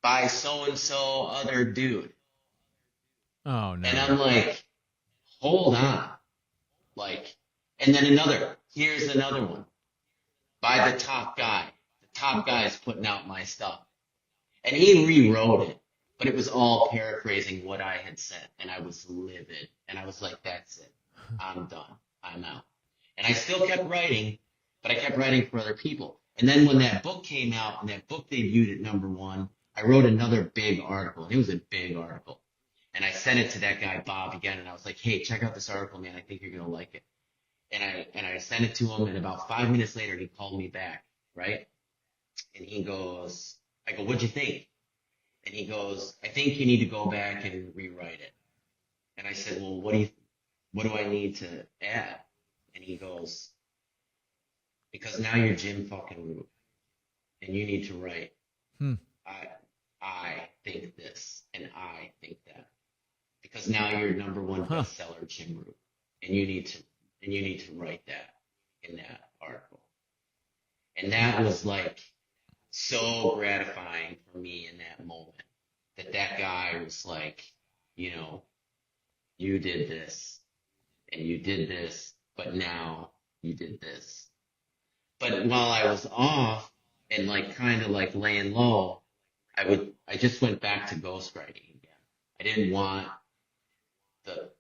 by so-and-so other dude. Oh, no. And I'm like, hold on. Like, and then here's another one by the top guy. The top guy is putting out my stuff. And he rewrote it, but it was all paraphrasing what I had said. And I was livid. And I was like, that's it. I'm done. I'm out. And I still kept writing, but I kept writing for other people. And then when that book came out and that book debuted at #1, I wrote another big article. And it was a big article. And I sent it to that guy, Bob, again. And I was like, hey, check out this article, man. I think you're going to like it. And I sent it to him. And about 5 minutes later, he called me back, right? And he goes, I go, what'd you think? And he goes, I think you need to go back and rewrite it. And I said, well, what do I need to add? And he goes, because now you're Jim fucking Root, and you need to write. I think this, and I think that, because now you're #1 bestseller, Jim Root, and you need to write that in that article. And that was like so gratifying for me in that moment, that guy was like, you know, you did this, and you did this, but now you did this. But while I was off and like kind of like laying low, I just went back to ghostwriting again. I didn't want the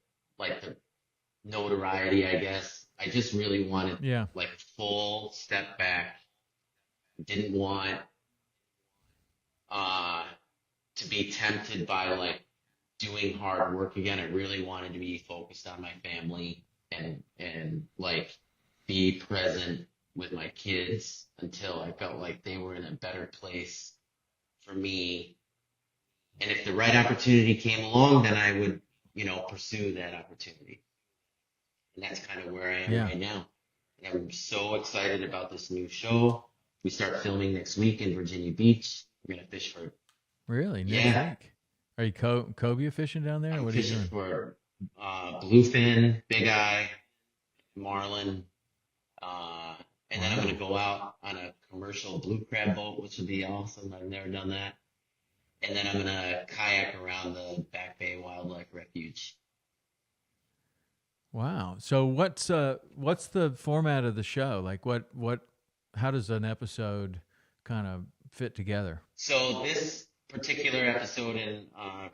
notoriety, I guess. I just really wanted like full step back. Didn't want to be tempted by like doing hard work again. I really wanted to be focused on my family and like be present with my kids until I felt like they were in a better place for me. And if the right opportunity came along, then I would, pursue that opportunity. And that's kind of where I am right now. And I'm so excited about this new show. We start filming next week in Virginia Beach. We're going to fish for... Really? Next week? Are you cobia fishing down there? I'm what are you fishing doing? for bluefin, big eye, marlin, and then I'm going to go out on a commercial blue crab boat, which would be awesome. I've never done that. And then I'm going to kayak around the Back Bay Wildlife Refuge. Wow. So what's the format of the show? Like how does an episode kind of fit together? So this particular episode in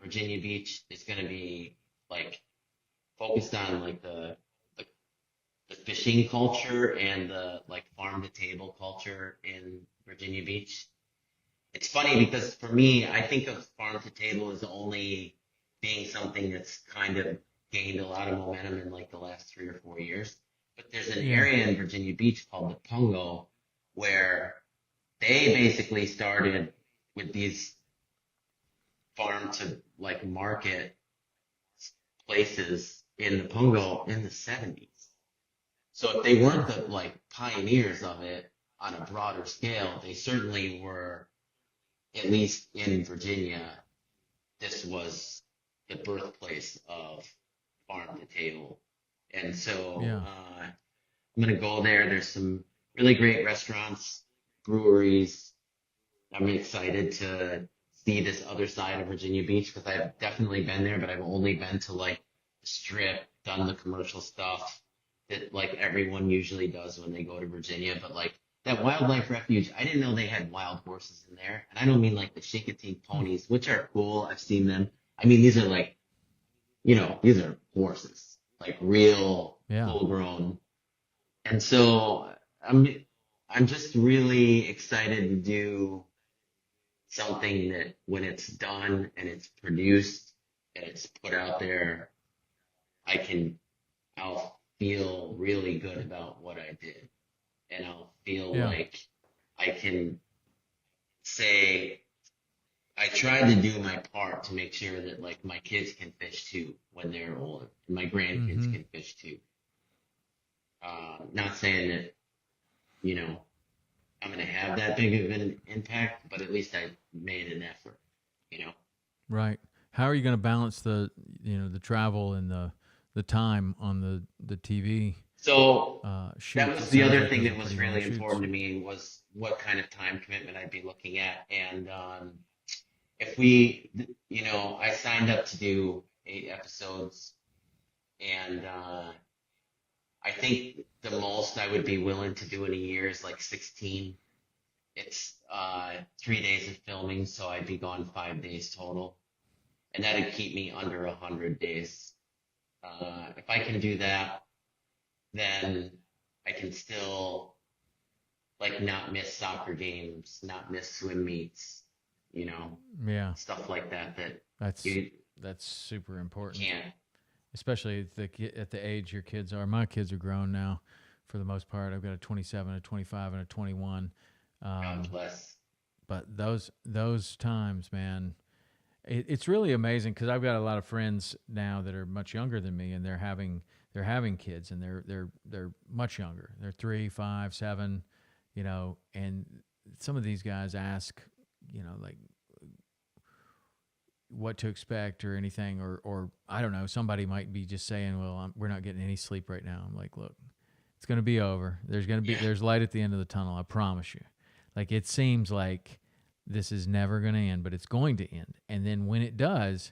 Virginia Beach is going to be like focused on like the fishing culture and the like farm to table culture in Virginia Beach. It's funny because for me, I think of farm to table as only being something that's kind of gained a lot of momentum in like the last 3 or 4 years. But there's an area in Virginia Beach called the Pungo where they basically started with these farm to like market places in the Pungo in the 70s. So if they weren't the like pioneers of it on a broader scale, they certainly were, at least in Virginia. This was the birthplace of farm to table. And so I'm going to go there. There's some really great restaurants, breweries. I'm excited to see this other side of Virginia Beach because I've definitely been there, but I've only been to like the Strip, done the commercial stuff that like everyone usually does when they go to Virginia. But like that wildlife refuge, I didn't know they had wild horses in there. And I don't mean like the Chincoteague ponies, which are cool. I've seen them. I mean, these are like, these are horses, like real full grown. And so I'm I'm just really excited to do something that when it's done and it's produced and it's put out there, I'll feel really good about what I did. And I'll feel Yeah. like I can say, I tried to do my part to make sure that like my kids can fish too when they're older, and my grandkids Mm-hmm. can fish too. Not saying that, you know, I'm going to have that big of an impact, but at least I made an effort, you know? Right. How are you going to balance the travel and the time on the TV So shoots? that was It the sounds other like thing those that are was pretty long really shoots. important to me was what kind of time commitment I'd be looking at. And if we, you know, I signed up to do 8 episodes, and I think the most I would be willing to do in a year is like 16. It's 3 days of filming, so I'd be gone 5 days total, and that'd keep me under 100 days. If I can do that, then I can still like not miss soccer games, not miss swim meets, you know, Yeah, stuff like that that's you that's super important, can't. especially at the age your kids are. My kids are grown now, for the most part. I've got a 27, a 25, and a 21. God bless. But those times, man, it's really amazing because I've got a lot of friends now that are much younger than me, and they're having kids, and they're much younger. They're 3, 5, 7, you know, and some of these guys ask, you know, like what to expect or anything, or I don't know. Somebody might be just saying, well, we're not getting any sleep right now. I'm like, look, it's going to be over. There's light at the end of the tunnel. I promise you. Like, it seems like this is never going to end, but it's going to end. And then when it does,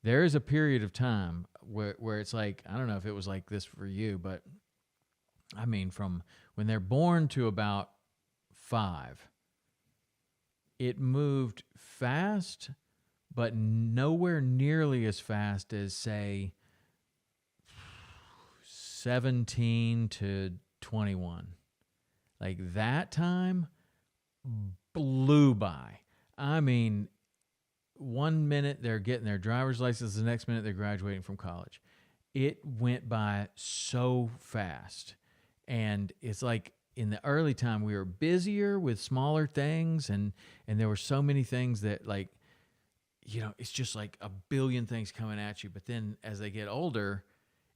there is a period of time where it's like, I don't know if it was like this for you, but I mean, from when they're born to about 5, it moved fast, but nowhere nearly as fast as, say, 17 to 21. Like, that time blew by. I mean, 1 minute they're getting their driver's license, the next minute they're graduating from college. It went by so fast. And it's like in the early time we were busier with smaller things, and there were so many things that, like, you know, it's just like a billion things coming at you. But then as they get older,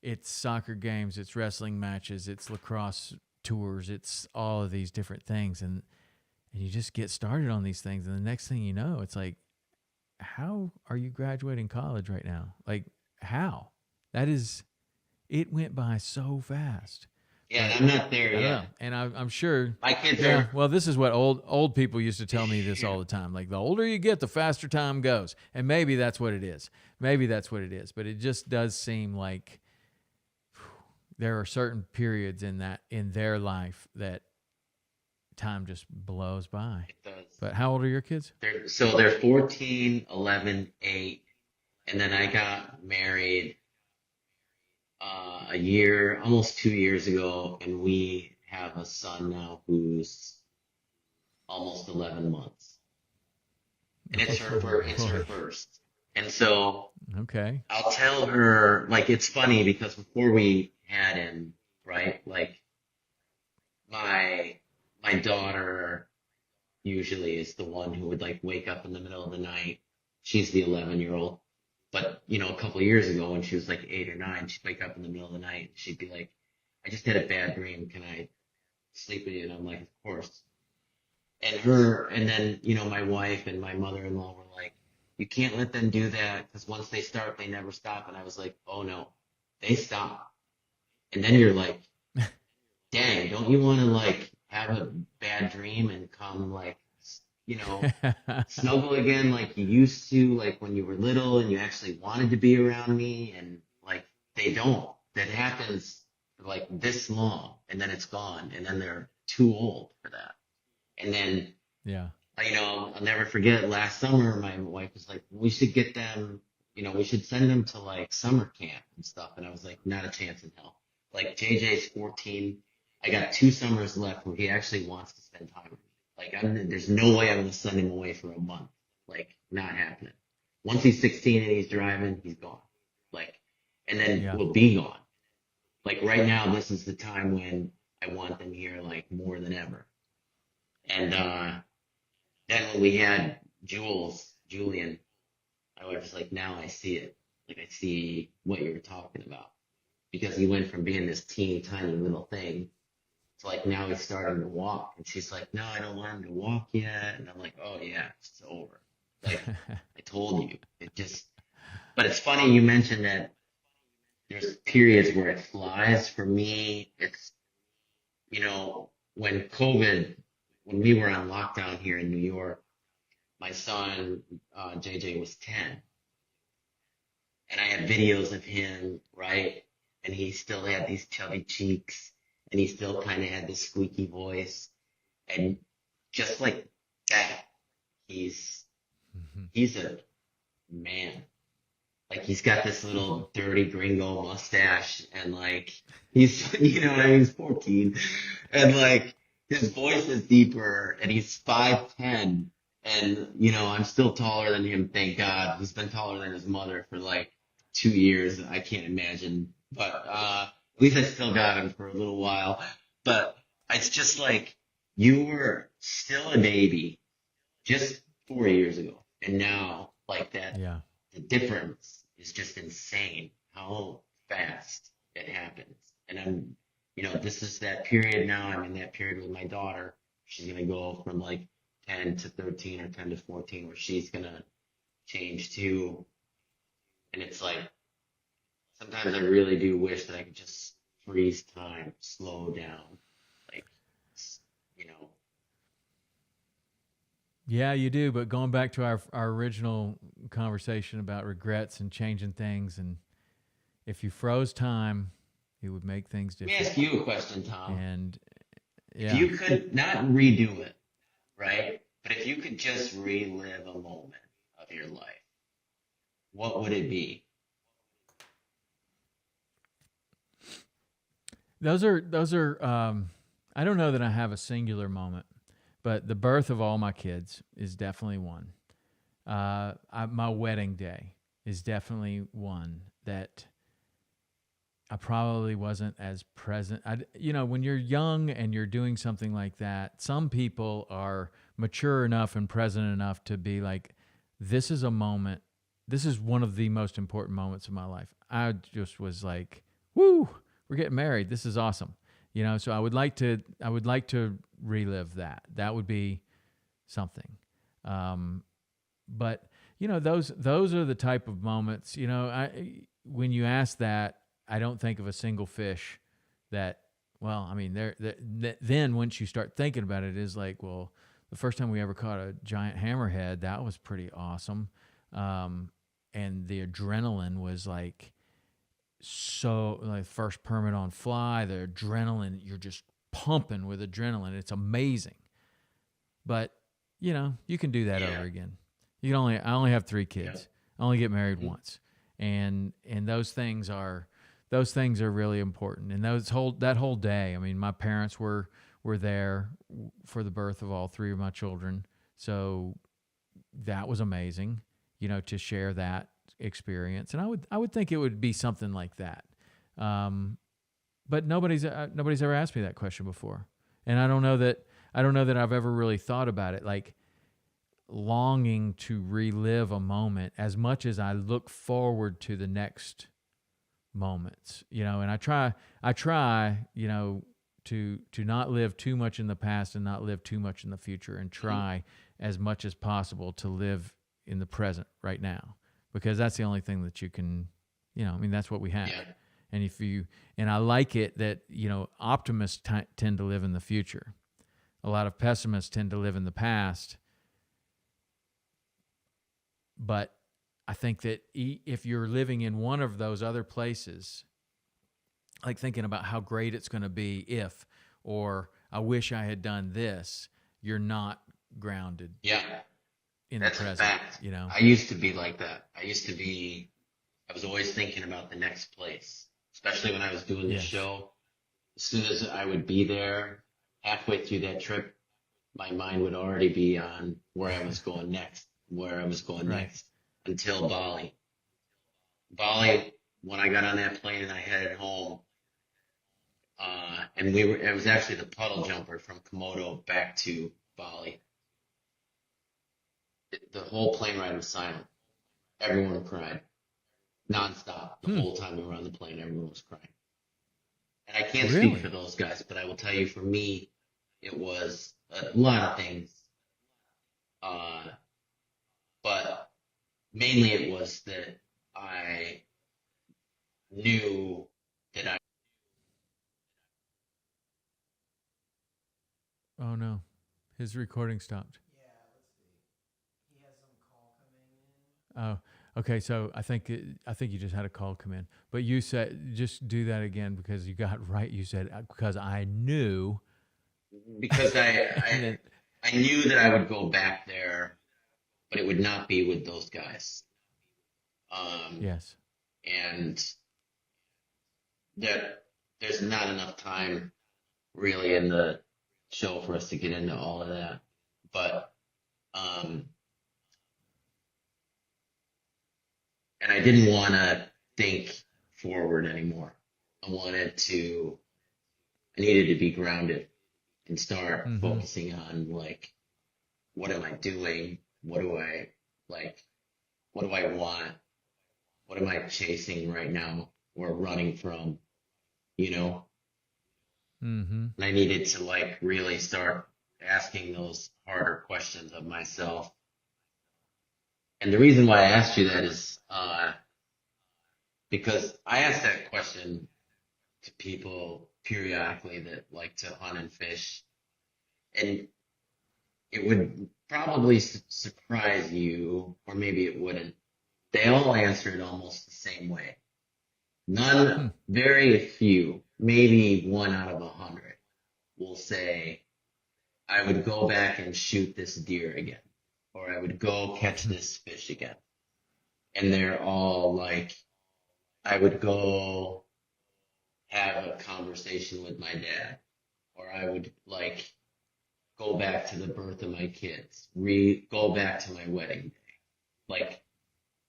it's soccer games, it's wrestling matches, it's lacrosse tours, it's all of these different things. And you just get started on these things, and the next thing you know, it's like, how are you graduating college right now? Like, how? It went by so fast. Yeah, But I'm not there I don't yet. know. And I'm sure. My kids Yeah, are. well, this is what old people used to tell me this all the time. Like, the older you get, the faster time goes. And maybe that's what it is. But it just does seem like there are certain periods in their life that time just blows by. It does. But how old are your kids? They're 14, 11, 8, and then I got married a year, almost 2 years ago, and we have a son now who's almost 11 months, and it's her first. And so Okay. I'll tell her, like, it's funny because before we had him, right, like my daughter usually is the one who would like wake up in the middle of the night. She's the 11-year-old. But, you know, a couple of years ago when she was like 8 or 9, she'd wake up in the middle of the night. She'd be like, I just had a bad dream. Can I sleep with you? And I'm like, of course. And then, you know, my wife and my mother-in-law were like, you can't let them do that because once they start, they never stop. And I was like, oh no, they stop. And then you're like, dang, don't you want to like have a bad dream and come like, you know, snuggle again like you used to, like when you were little and you actually wanted to be around me? And like, they don't. That happens like this long, and then it's gone, and then they're too old for that. And then, Yeah. you know, I'll never forget last summer, my wife was like, we should get them, you know, we should send them to like summer camp and stuff. And I was like, not a chance in hell. Like, JJ's 14. I got 2 summers left where he actually wants to spend time with me. Like, there's no way I'm going to send him away for a month. Like, not happening. Once he's 16 and he's driving, he's gone. Like, and then Yeah. we'll be gone. Like, right now, this is the time when I want them here, like, more than ever. And then when we had Julian, I was just like, now I see it. Like, I see what you were talking about. Because he went from being this teeny tiny little thing to, like, now he's starting to walk. And she's like, no, I don't want him to walk yet. And I'm like, oh yeah, it's over. Like, I told you. But it's funny you mentioned that there's periods where it flies. For me, it's, when we were on lockdown here in New York, my son, JJ, was 10. And I had videos of him, right? And he still had these chubby cheeks, and he still kind of had this squeaky voice. And just like that, he's a man. Like, he's got this little dirty gringo mustache, and like, he's 14. And like, his voice is deeper, and he's 5'10". And, I'm still taller than him, thank God. He's been taller than his mother for like 2 years. I can't imagine. But at least I still got him for a little while. But it's just like, you were still a baby just 4 years ago. And now, like that, the difference is just insane how fast it happens. And I'm, this is that period now. I'm in that period with my daughter. She's going to go from like 10 to 13 or 10 to 14 where she's going to change too. And it's like, sometimes I really do wish that I could just freeze time, slow down. Like, Yeah, you do. But going back to our original conversation about regrets and changing things, and if you froze time, it would make things Let me different. ask you a question, Tom. And If you could not redo it, right? But if you could just relive a moment of your life, what would it be? Those are. I don't know that I have a singular moment, but the birth of all my kids is definitely one. My wedding day is definitely one that I probably wasn't as present. When you're young and you're doing something like that, some people are mature enough and present enough to be like, this is a moment. This is one of the most important moments of my life. I just was like, woo, we're getting married. This is awesome. So I would like to relive that. That would be something. But those are the type of moments, when you ask that, I don't think of a single fish that, then once you start thinking about it, it is like, well, the first time we ever caught a giant hammerhead, that was pretty awesome. And the adrenaline was like, so like first permit on fly, the adrenaline, you're just pumping with adrenaline. It's amazing. But, you can do that over again. I only have 3 kids. I only get married once. And those things are really important. And that whole day, I mean, my parents were there for the birth of all 3 of my children. So that was amazing, to share that experience. And I would think it would be something like that. But nobody's ever asked me that question before. And I don't know that I've ever really thought about it, like longing to relive a moment as much as I look forward to the next moments, and I try, to not live too much in the past and not live too much in the future, and try as much as possible to live in the present right now, because that's the only thing that you can, that's what we have. Yeah. And I like it that, optimists tend to live in the future. A lot of pessimists tend to live in the past. But I think that if you're living in one of those other places, like thinking about how great it's going to be or I wish I had done this, you're not grounded. Yeah. That's the present, a fact. I used to be like that. I was always thinking about the next place, especially when I was doing this show. as soon as I would be there, halfway through that trip, my mind would already be on where I was going next, Right. until Bali. Bali, when I got on that plane and I headed home, and it was actually the puddle jumper from Komodo back to Bali. The whole plane ride was silent. Everyone cried nonstop. The whole time we were on the plane, everyone was crying. And I can't speak for Really? those guys, but I will tell you, for me, it was a lot of things. But mainly it was that I knew that I Oh no, his recording stopped. Oh, okay. So I think you just had a call come in, but you said just do that again because you got right. You said because I knew, because and then I knew that I would go back there, but it would not be with those guys. yes, And that there's not enough time really in the show for us to get into all of that. But and I didn't want to think forward anymore. I needed to be grounded and start mm-hmm. focusing on, like, what am I doing? What do I like? What do I want? What am I chasing right now or running from? You know? Mm-hmm. And I needed to, like, really start asking those harder questions of myself. And the reason why I asked you that is because I ask that question to people periodically that like to hunt and fish, and it would probably surprise you, or maybe it wouldn't. They all answer it almost the same way. Hmm. Very few, maybe 1 out of 100, will say, I would go back and shoot this deer again, or I would go catch this fish again. And they're all like, I would go have a conversation with my dad, or I would, like, go back to the birth of my kids, go back to my wedding day. Like,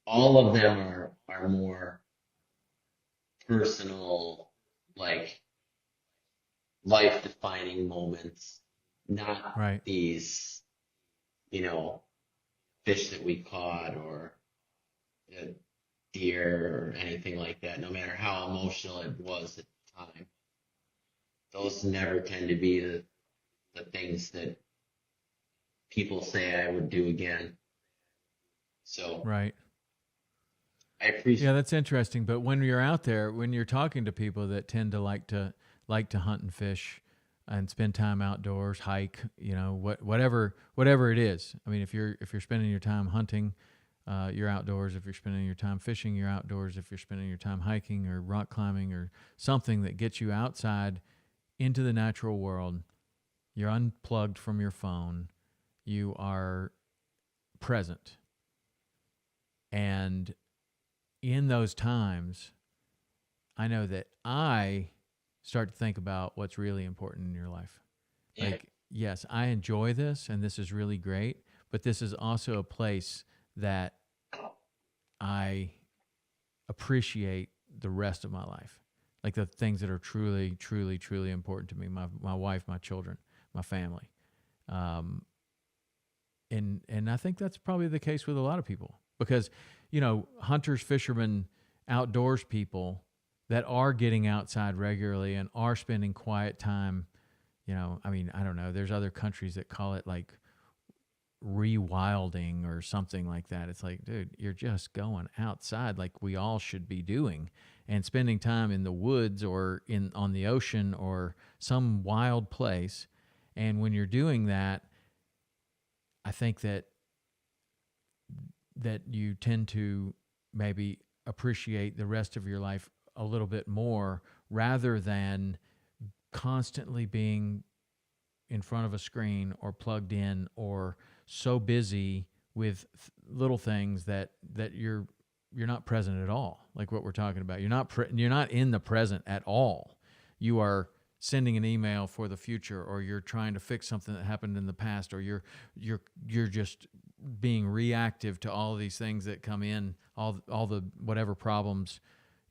all of them are more personal, like, life defining moments, not Right. these, fish that we caught, or a deer or anything like that, no matter how emotional it was at the time. Those never tend to be the things that people say I would do again. So Right. I appreciate. Yeah, that's interesting. But when you're out there, when you're talking to people that tend to like to hunt and fish and spend time outdoors, hike, whatever it is. I mean, if you're spending your time hunting, you're outdoors. If you're spending your time fishing, you're outdoors. If you're spending your time hiking or rock climbing or something that gets you outside into the natural world, you're unplugged from your phone. You are present. And in those times, I know that I start to think about what's really important in your life. Yeah. Like, yes, I enjoy this and this is really great, but this is also a place that I appreciate the rest of my life. Like the things that are truly, truly, truly important to me, my wife, my children, my family. And I think that's probably the case with a lot of people because, hunters, fishermen, outdoors people that are getting outside regularly and are spending quiet time, I don't know, there's other countries that call it like rewilding or something like that. It's like, dude, you're just going outside like we all should be doing and spending time in the woods or on the ocean or some wild place. And when you're doing that, I think that you tend to maybe appreciate the rest of your life a little bit more rather than constantly being in front of a screen or plugged in or so busy with little things that you're not present at all. Like what we're talking about, you're not in the present at all. You are sending an email for the future, or you're trying to fix something that happened in the past, or you're just being reactive to all of these things that come in, all the whatever problems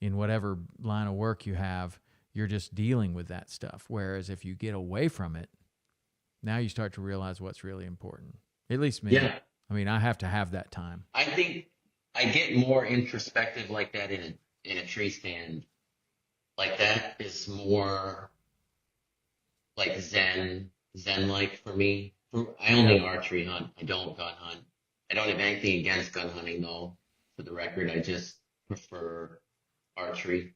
in whatever line of work you have, you're just dealing with that stuff. Whereas if you get away from it, now you start to realize what's really important. At least me. Yeah. I mean, I have to have that time. I think I get more introspective like that in a tree stand. Like that is more like zen-like for me. I only archery hunt. I don't gun hunt. I don't have anything against gun hunting though. For the record, I just prefer archery.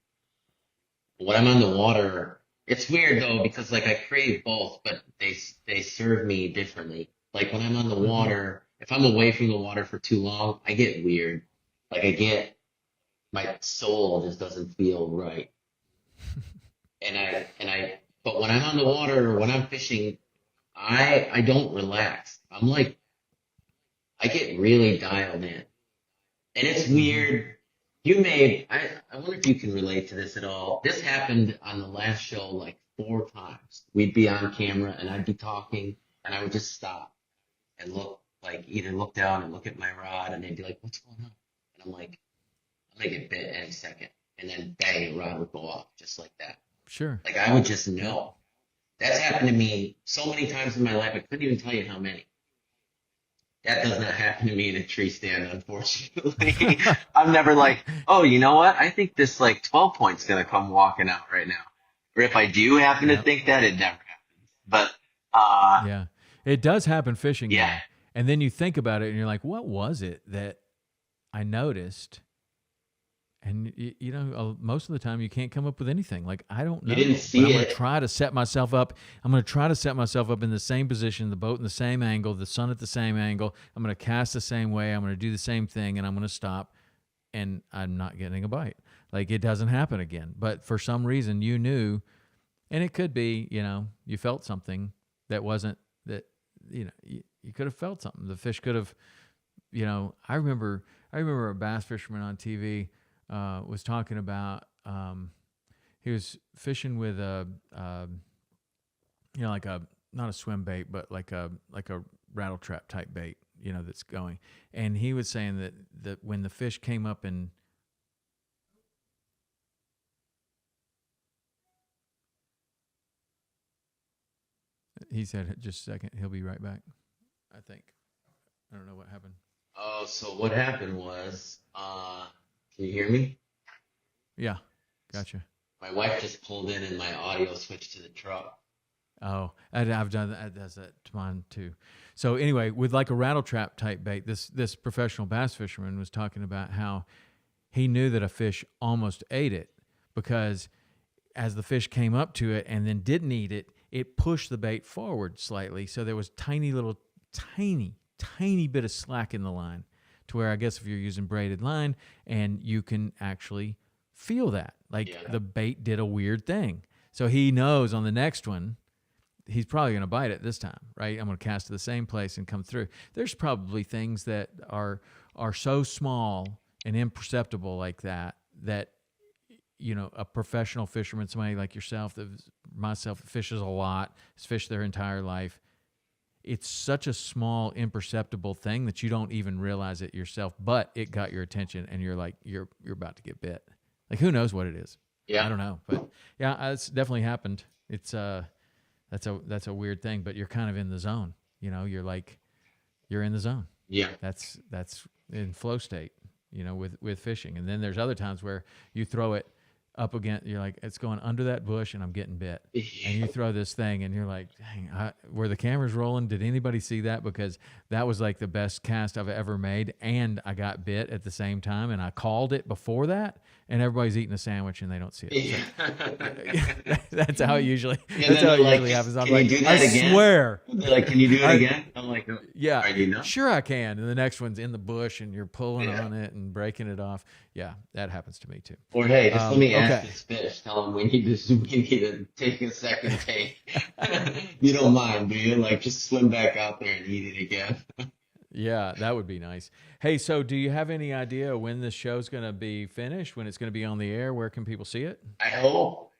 When I'm on the water, it's weird though because like I crave both, but they serve me differently. Like when I'm on the water, if I'm away from the water for too long, I get weird. Like my soul just doesn't feel right. But when I'm on the water or when I'm fishing, I don't relax. I'm like, I get really dialed in. And it's weird. I wonder if you can relate to this at all. This happened on the last show like 4 times. We'd be on camera and I'd be talking and I would just stop and either look down and look at my rod and they'd be like, what's going on? And I'm like, I'm going to get bit any second. And then bang, the rod would go off just like that. Sure. Like I would just know. That's happened to me so many times in my life, I couldn't even tell you how many. That does not happen to me in a tree stand, unfortunately. I'm never like, oh, you know what? I think this like 12 point's going to come walking out right now. Or if I do happen to think that, it never happens. But, yeah, it does happen fishing. Yeah. Though. And then you think about it and you're like, what was it that I noticed? And, you know, most of the time you can't come up with anything. Like, I don't know. You didn't see I'm it. going to try to set myself up. I'm going to try to set myself up in the same position, the boat in the same angle, the sun at the same angle. I'm going to cast the same way. I'm going to do the same thing, and I'm going to stop, and I'm not getting a bite. Like, it doesn't happen again. But for some reason, you knew, and it could be, you know, you felt something that wasn't, that, you know, you could have felt something. The fish could have, you know, I remember a bass fisherman on TV was talking about he was fishing with a you know, like not a swim bait, but like a rattle trap type bait, you know, that's going. And he was saying that when the fish came up and he said, just a second, he'll be right back, I think. I don't know what happened. Oh, so what happened was, can you hear me? Yeah, gotcha. My wife just pulled in and my audio switched to the truck. Oh, I've done that. Does that to mine too. So anyway, with like a rattle trap type bait, this professional bass fisherman was talking about how he knew that a fish almost ate it because as the fish came up to it and then didn't eat it, it pushed the bait forward slightly. So there was tiny bit of slack in the line to where I guess if you're using braided line and you can actually feel that. Like the bait did a weird thing. So he knows on the next one, he's probably going to bite it this time, right? I'm going to cast to the same place and come through. There's probably things that are so small and imperceptible like that, you know, a professional fisherman, somebody like yourself, myself, fishes a lot, has fished their entire life. It's such a small, imperceptible thing that you don't even realize it yourself, but it got your attention and you're like, you're about to get bit. Like, who knows what it is? Yeah. I don't know, but yeah, it's definitely happened. It's, that's a weird thing, but you're kind of in the zone, you know, you're in the zone. Yeah. That's in flow state, you know, with fishing. And then there's other times where you throw it up again, you're like, it's going under that bush and I'm getting bit. And you throw this thing and you're like, dang, were the cameras rolling? Did anybody see that? Because that was like the best cast I've ever made. And I got bit at the same time and I called it before that and everybody's eating a sandwich and they don't see it. So, that's how it usually, happens. I'm like, I swear. They're like, can you do it again? I'm like, yeah, are you not? Sure I can. And the next one's in the bush and you're pulling on it and breaking it off. Yeah, that happens to me too. Or hey, just let me ask this fish. Tell him we need to take a second take. You don't mind, do you? Like, just swim back out there and eat it again. Yeah, that would be nice. Hey, so do you have any idea when this show's going to be finished, when it's going to be on the air? Where can people see it? I hope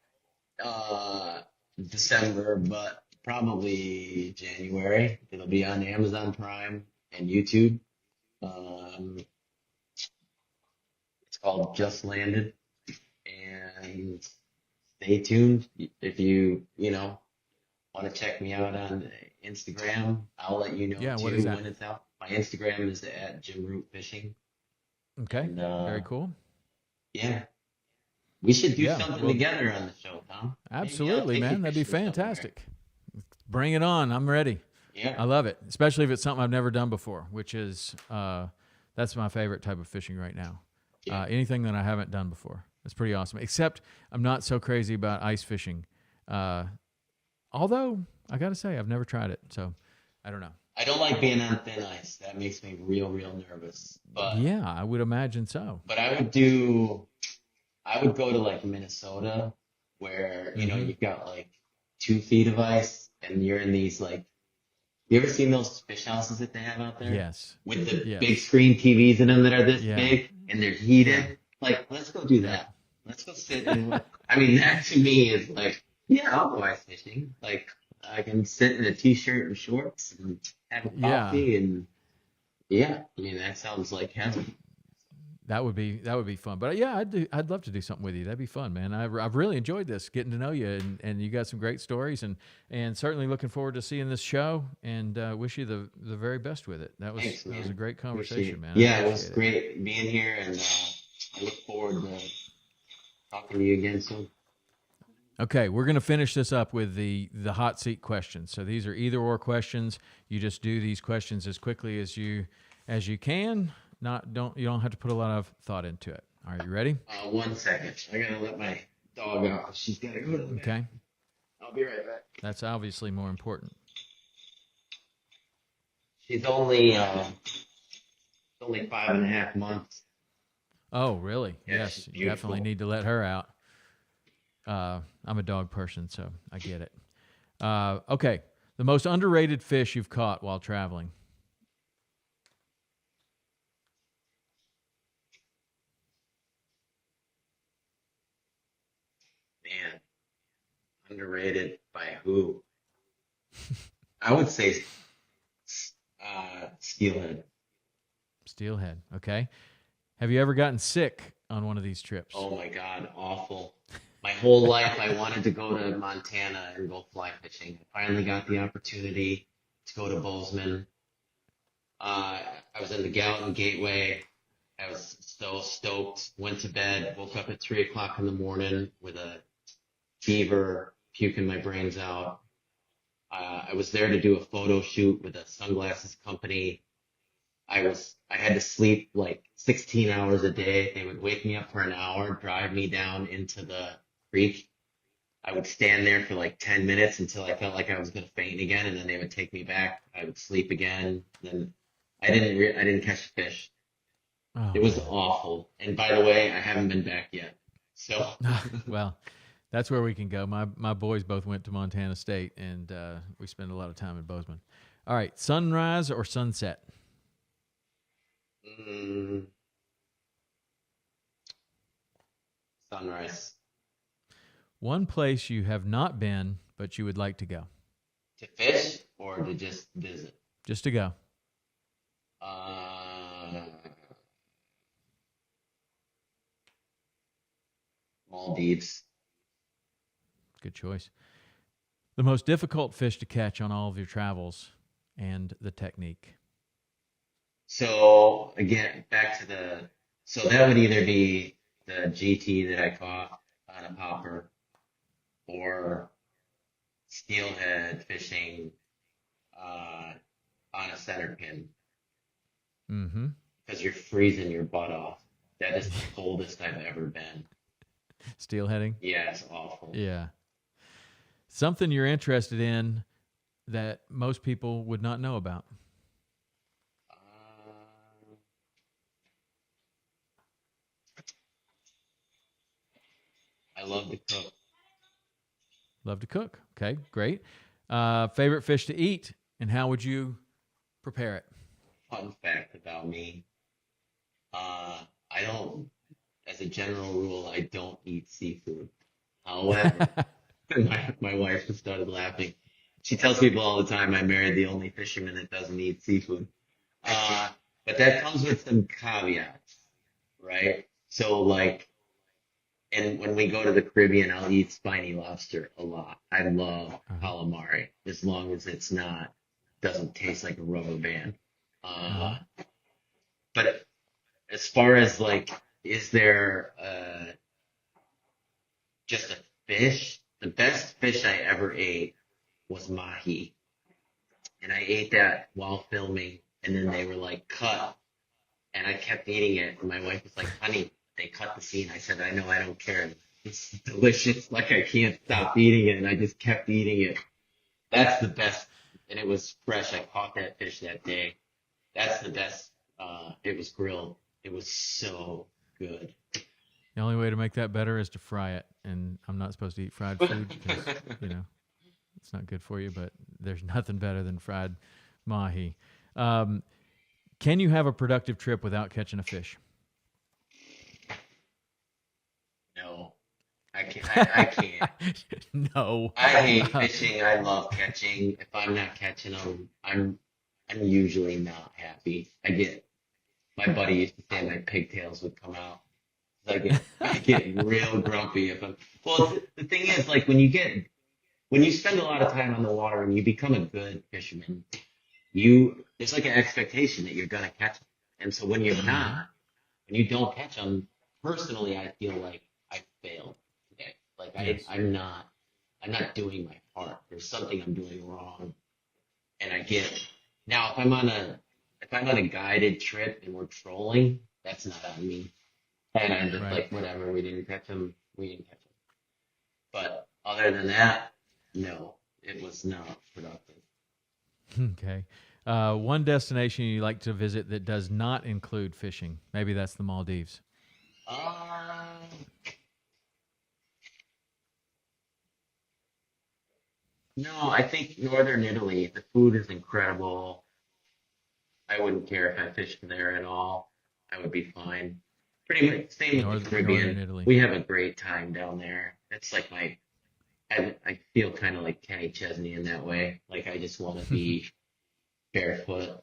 December, but probably January. It'll be on Amazon Prime and YouTube. Um, it's called Just Landed, and stay tuned. If you want to check me out on Instagram, I'll let you know Yeah, what too is that? when it's out. My Instagram is at Jim Root Fishing, Okay, and very cool. yeah, we should do Yeah, something well, together on the show, Tom. Maybe I'll absolutely, take you man. That'd be fishing somewhere. fantastic. Bring it on. I'm ready. Yeah. I love it, especially if it's something I've never done before, which is that's my favorite type of fishing right now. Yeah. Anything that I haven't done before. It's pretty awesome. Except I'm not so crazy about ice fishing. Although I got to say I've never tried it, so I don't know. I don't like being on thin ice. That makes me real, real nervous. But Yeah, I would imagine so. but I would go to like Minnesota where, you've got like 2 feet of ice and you're in these like, you ever seen those fish houses that they have out there? Yes. With the Yes. big screen TVs in them that are this Yeah. big and they're heated? Like, let's go do that. Let's go sit and, I mean, that to me is like, yeah, I'll go ice fishing. Like, I can sit in a t-shirt and shorts and have a coffee and yeah, I mean, that sounds like heaven. That would be fun. But yeah, I'd love to do something with you. That'd be fun, man. I've really enjoyed this, getting to know you, and you got some great stories, and certainly looking forward to seeing this show, and wish you the very best with it. Thanks, That was man. a great conversation, man. Yeah, it was great being here, and I look forward to talking to you again soon. Okay, we're going to finish this up with the hot seat questions. So these are either or questions. You just do these questions as quickly as you can. You don't have to put a lot of thought into it. Are you ready? 1 second. I gotta let my dog out. She's gotta go to the bed. Okay. I'll be right back. That's obviously more important. She's only 5.5 months. Oh, really? Yeah, Yes, she's you definitely beautiful. need to let her out. I'm a dog person, so I get it. Okay, the most underrated fish you've caught while traveling. Man, underrated by who? I would say steelhead. Steelhead. Okay. Have you ever gotten sick on one of these trips? Oh my God, awful. My whole life I wanted to go to Montana and go fly fishing. I finally got the opportunity to go to Bozeman. I was in the Gallatin Gateway. I was so stoked. Went to bed, woke up at 3 o'clock in the morning with a fever, puking my brains out. I was there to do a photo shoot with a sunglasses company. I had to sleep like 16 hours a day. They would wake me up for an hour, drive me down into the creek. I would stand there for like 10 minutes until I felt like I was going to faint again, and then they would take me back. I would sleep again. Then I didn't catch fish. Oh, It was man. awful. And by the way, I haven't been back yet. So Well, that's where we can go. My boys both went to Montana State, and we spend a lot of time in Bozeman. All right, sunrise or sunset? Sunrise. One place you have not been, but you would like to go. To fish or to just visit? Just to go. Maldives. Good choice. The most difficult fish to catch on all of your travels and the technique. So again, so that would either be the GT that I caught on a popper or steelhead fishing on a center pin Mm-hmm. because you're freezing your butt off. That is the coldest I've ever been. Steelheading? Yeah, it's awful. Yeah. Something you're interested in that most people would not know about. I love to cook. Love to cook. Okay, great. Favorite fish to eat, and how would you prepare it? Fun fact about me. I don't, as a general rule, I don't eat seafood. However, And my wife just started laughing. She tells people all the time I married the only fisherman that doesn't eat seafood. Uh, but that comes with some caveats, right? So like, and when we go to the Caribbean, I'll eat spiny lobster a lot. I love Uh-huh. calamari as long as it's not doesn't taste like a rubber band. Uh-huh. Uh, but as far as like, is there just a fish? The best fish I ever ate was mahi, and I ate that while filming, and then they were like cut, and I kept eating it. And my wife was like, "Honey, they cut the scene." I said, "I know, I don't care. It's delicious. Like I can't stop eating it," and I just kept eating it. That's the best, and it was fresh. I caught that fish that day. That's the best. It was grilled. It was so good. The only way to make that better is to fry it. And I'm not supposed to eat fried food because, it's not good for you, but there's nothing better than fried mahi. Can you have a productive trip without catching a fish? No, I can't. I can't. No. I hate fishing. I love catching. If I'm not catching them, I'm usually not happy. My buddy used to say my pigtails would come out. I get real grumpy if I'm. Well, the thing is, like when you spend a lot of time on the water and you become a good fisherman, there's like an expectation that you're gonna catch them. And so when you're not, when you don't catch them, personally, I feel like I failed today. Like Yes. I'm not doing my part. There's something I'm doing wrong, and I get now if I'm on a guided trip and we're trolling, that's not on me. And I'm just Right. like, whatever, we didn't catch him, we didn't catch him. But other than that, no, it was not productive. Okay. One destination you like to visit that does not include fishing. Maybe that's the Maldives. Um, no, I think northern Italy, the food is incredible. I wouldn't care if I fished there at all. I would be fine. Pretty much same with the Northern Caribbean. Italy. We have a great time down there. It's like I feel kind of like Kenny Chesney in that way. Like I just want to be barefoot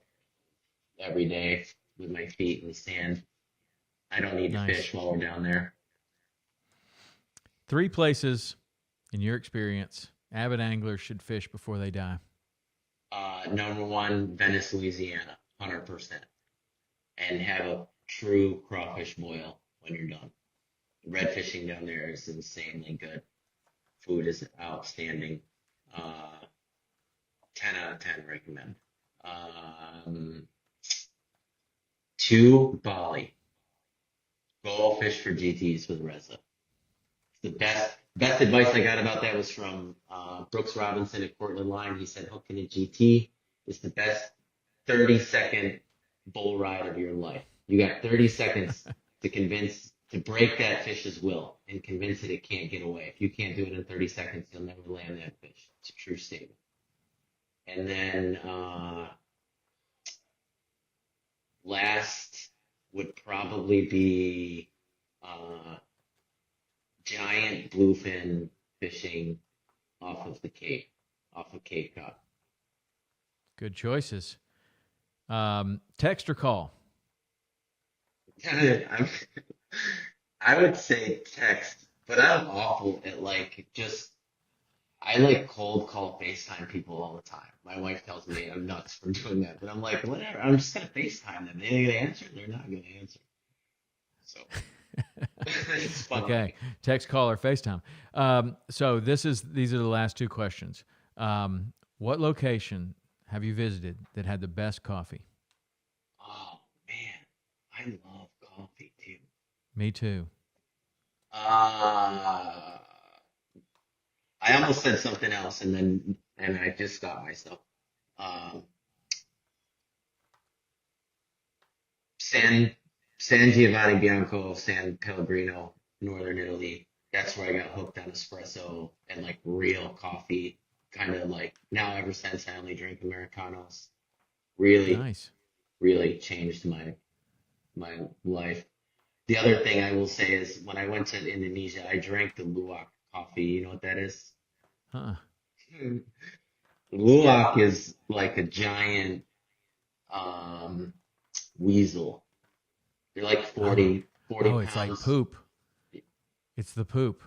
every day with my feet in the sand. I don't need to Nice. fish while we're down there. 3 places, in your experience, avid anglers should fish before they die. Number one, Venice, Louisiana, 100%. And have a true crawfish boil when you're done. Red fishing down there is insanely good. Food is outstanding. 10 out of 10 recommend. 2, Bali. Go fish for GTs with Reza. The best advice I got about that was from Brooks Robinson at Portland Line. He said hooking a GT is the best 30-second bull ride of your life. You got 30 seconds to break that fish's will and convince it can't get away. If you can't do it in 30 seconds, you'll never land that fish. It's a true statement. And then last would probably be giant bluefin fishing off of Cape Cod. Good choices. Text or call? I would say text, but I'm awful at I like cold call FaceTime people all the time. My wife tells me I'm nuts for doing that, but I'm like, whatever, I'm just gonna FaceTime them. They're gonna answer, they're not gonna answer. So it's fun. Okay. Text, call, or FaceTime. So these are the last 2 questions. What location have you visited that had the best coffee? Oh man, I love coffee too. Me too. I almost said something else and I just stopped myself. Um, San San Giovanni Bianco, San Pellegrino, Northern Italy. That's where I got hooked on espresso and like real coffee. Kind of like now ever since I only drink Americanos. Really, Nice. really changed my life. The other thing I will say is when I went to Indonesia, I drank the luwak coffee. You know what that is? Huh. Luwak is like a giant weasel. They're like Oh. 40 Oh, it's like pounds. poop. It's the poop.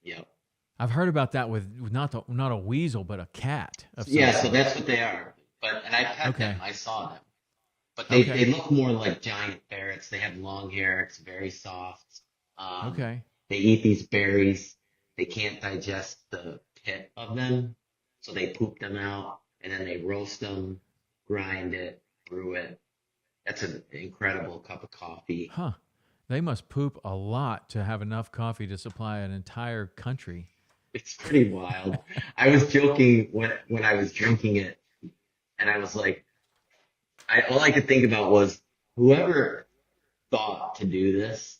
Yep. I've heard about that with not a weasel, but a cat of some Yeah, so sort. that's what they are. And I pet Okay. them. I saw them. But they Okay. look more like giant ferrets. They have long hair. It's very soft. Okay. They eat these berries. They can't digest the pit of them, so they poop them out, and then they roast them, grind it, brew it. That's an incredible cup of coffee. Huh. They must poop a lot to have enough coffee to supply an entire country. It's pretty wild. I was joking when I was drinking it, and I was like, all I could think about was whoever thought to do this,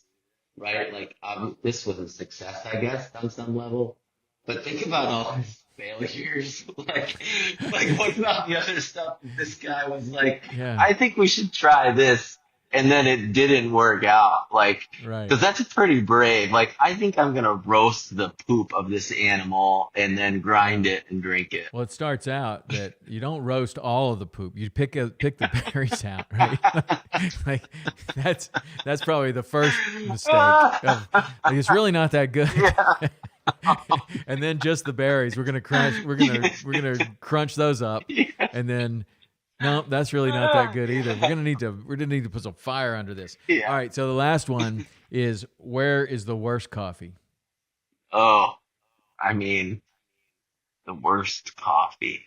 right? Like, this was a success, I guess, on some level. But think about all his failures. like what about the other stuff? This guy was like, Yeah. I think we should try this. And then it didn't work out. Like, Right. because that's pretty brave. Like, I think I'm going to roast the poop of this animal and then grind it and drink it. Well, it starts out that you don't roast all of the poop. You pick the berries out, right? Like that's probably the first mistake. Like, it's really not that good. And then just the berries. We're gonna crunch those up, and then no, that's really not that good either. We're gonna need to put some fire under this. Yeah. All right. So the last one is, where is the worst coffee? Oh, I mean, the worst coffee.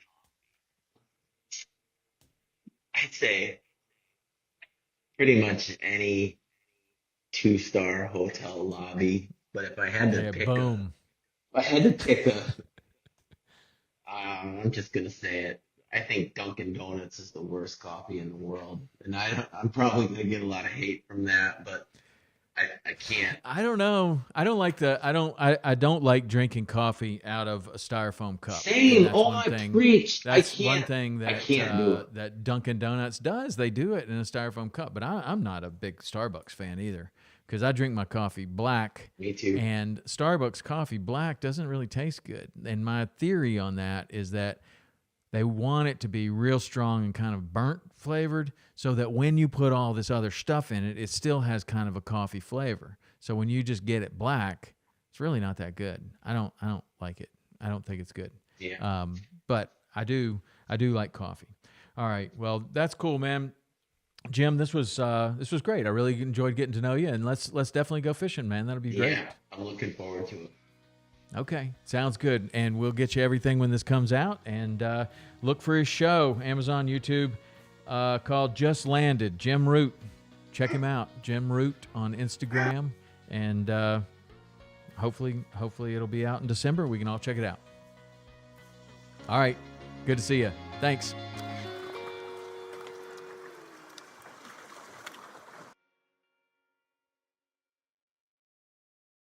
I'd say pretty much any 2-star hotel lobby. But if I had to Yeah, pick boom. I'm just gonna say it. I think Dunkin' Donuts is the worst coffee in the world, and I'm probably gonna get a lot of hate from that, but I can't. I don't know. I don't like drinking coffee out of a styrofoam cup. Same. That's Oh, one I thing. preached. That's I one can't. thing I that can't do it. that Dunkin' Donuts does. They do it in a styrofoam cup, but I'm not a big Starbucks fan either, because I drink my coffee black. Me too. And Starbucks coffee black doesn't really taste good. And my theory on that is that they want it to be real strong and kind of burnt flavored, so that when you put all this other stuff in it, it still has kind of a coffee flavor. So when you just get it black, it's really not that good. I don't like it. I don't think it's good. Yeah. But I do like coffee. All right. Well, that's cool, man. Jim, this was great. I really enjoyed getting to know you, and let's definitely go fishing, man. That'll be great. Yeah. I'm looking forward to it. Okay, sounds good. And we'll get you everything when this comes out. And look for his show, Amazon, YouTube, called Just Landed, Jim Root. Check him out, Jim Root on Instagram. And hopefully it'll be out in December. We can all check it out. All right, good to see you. Thanks.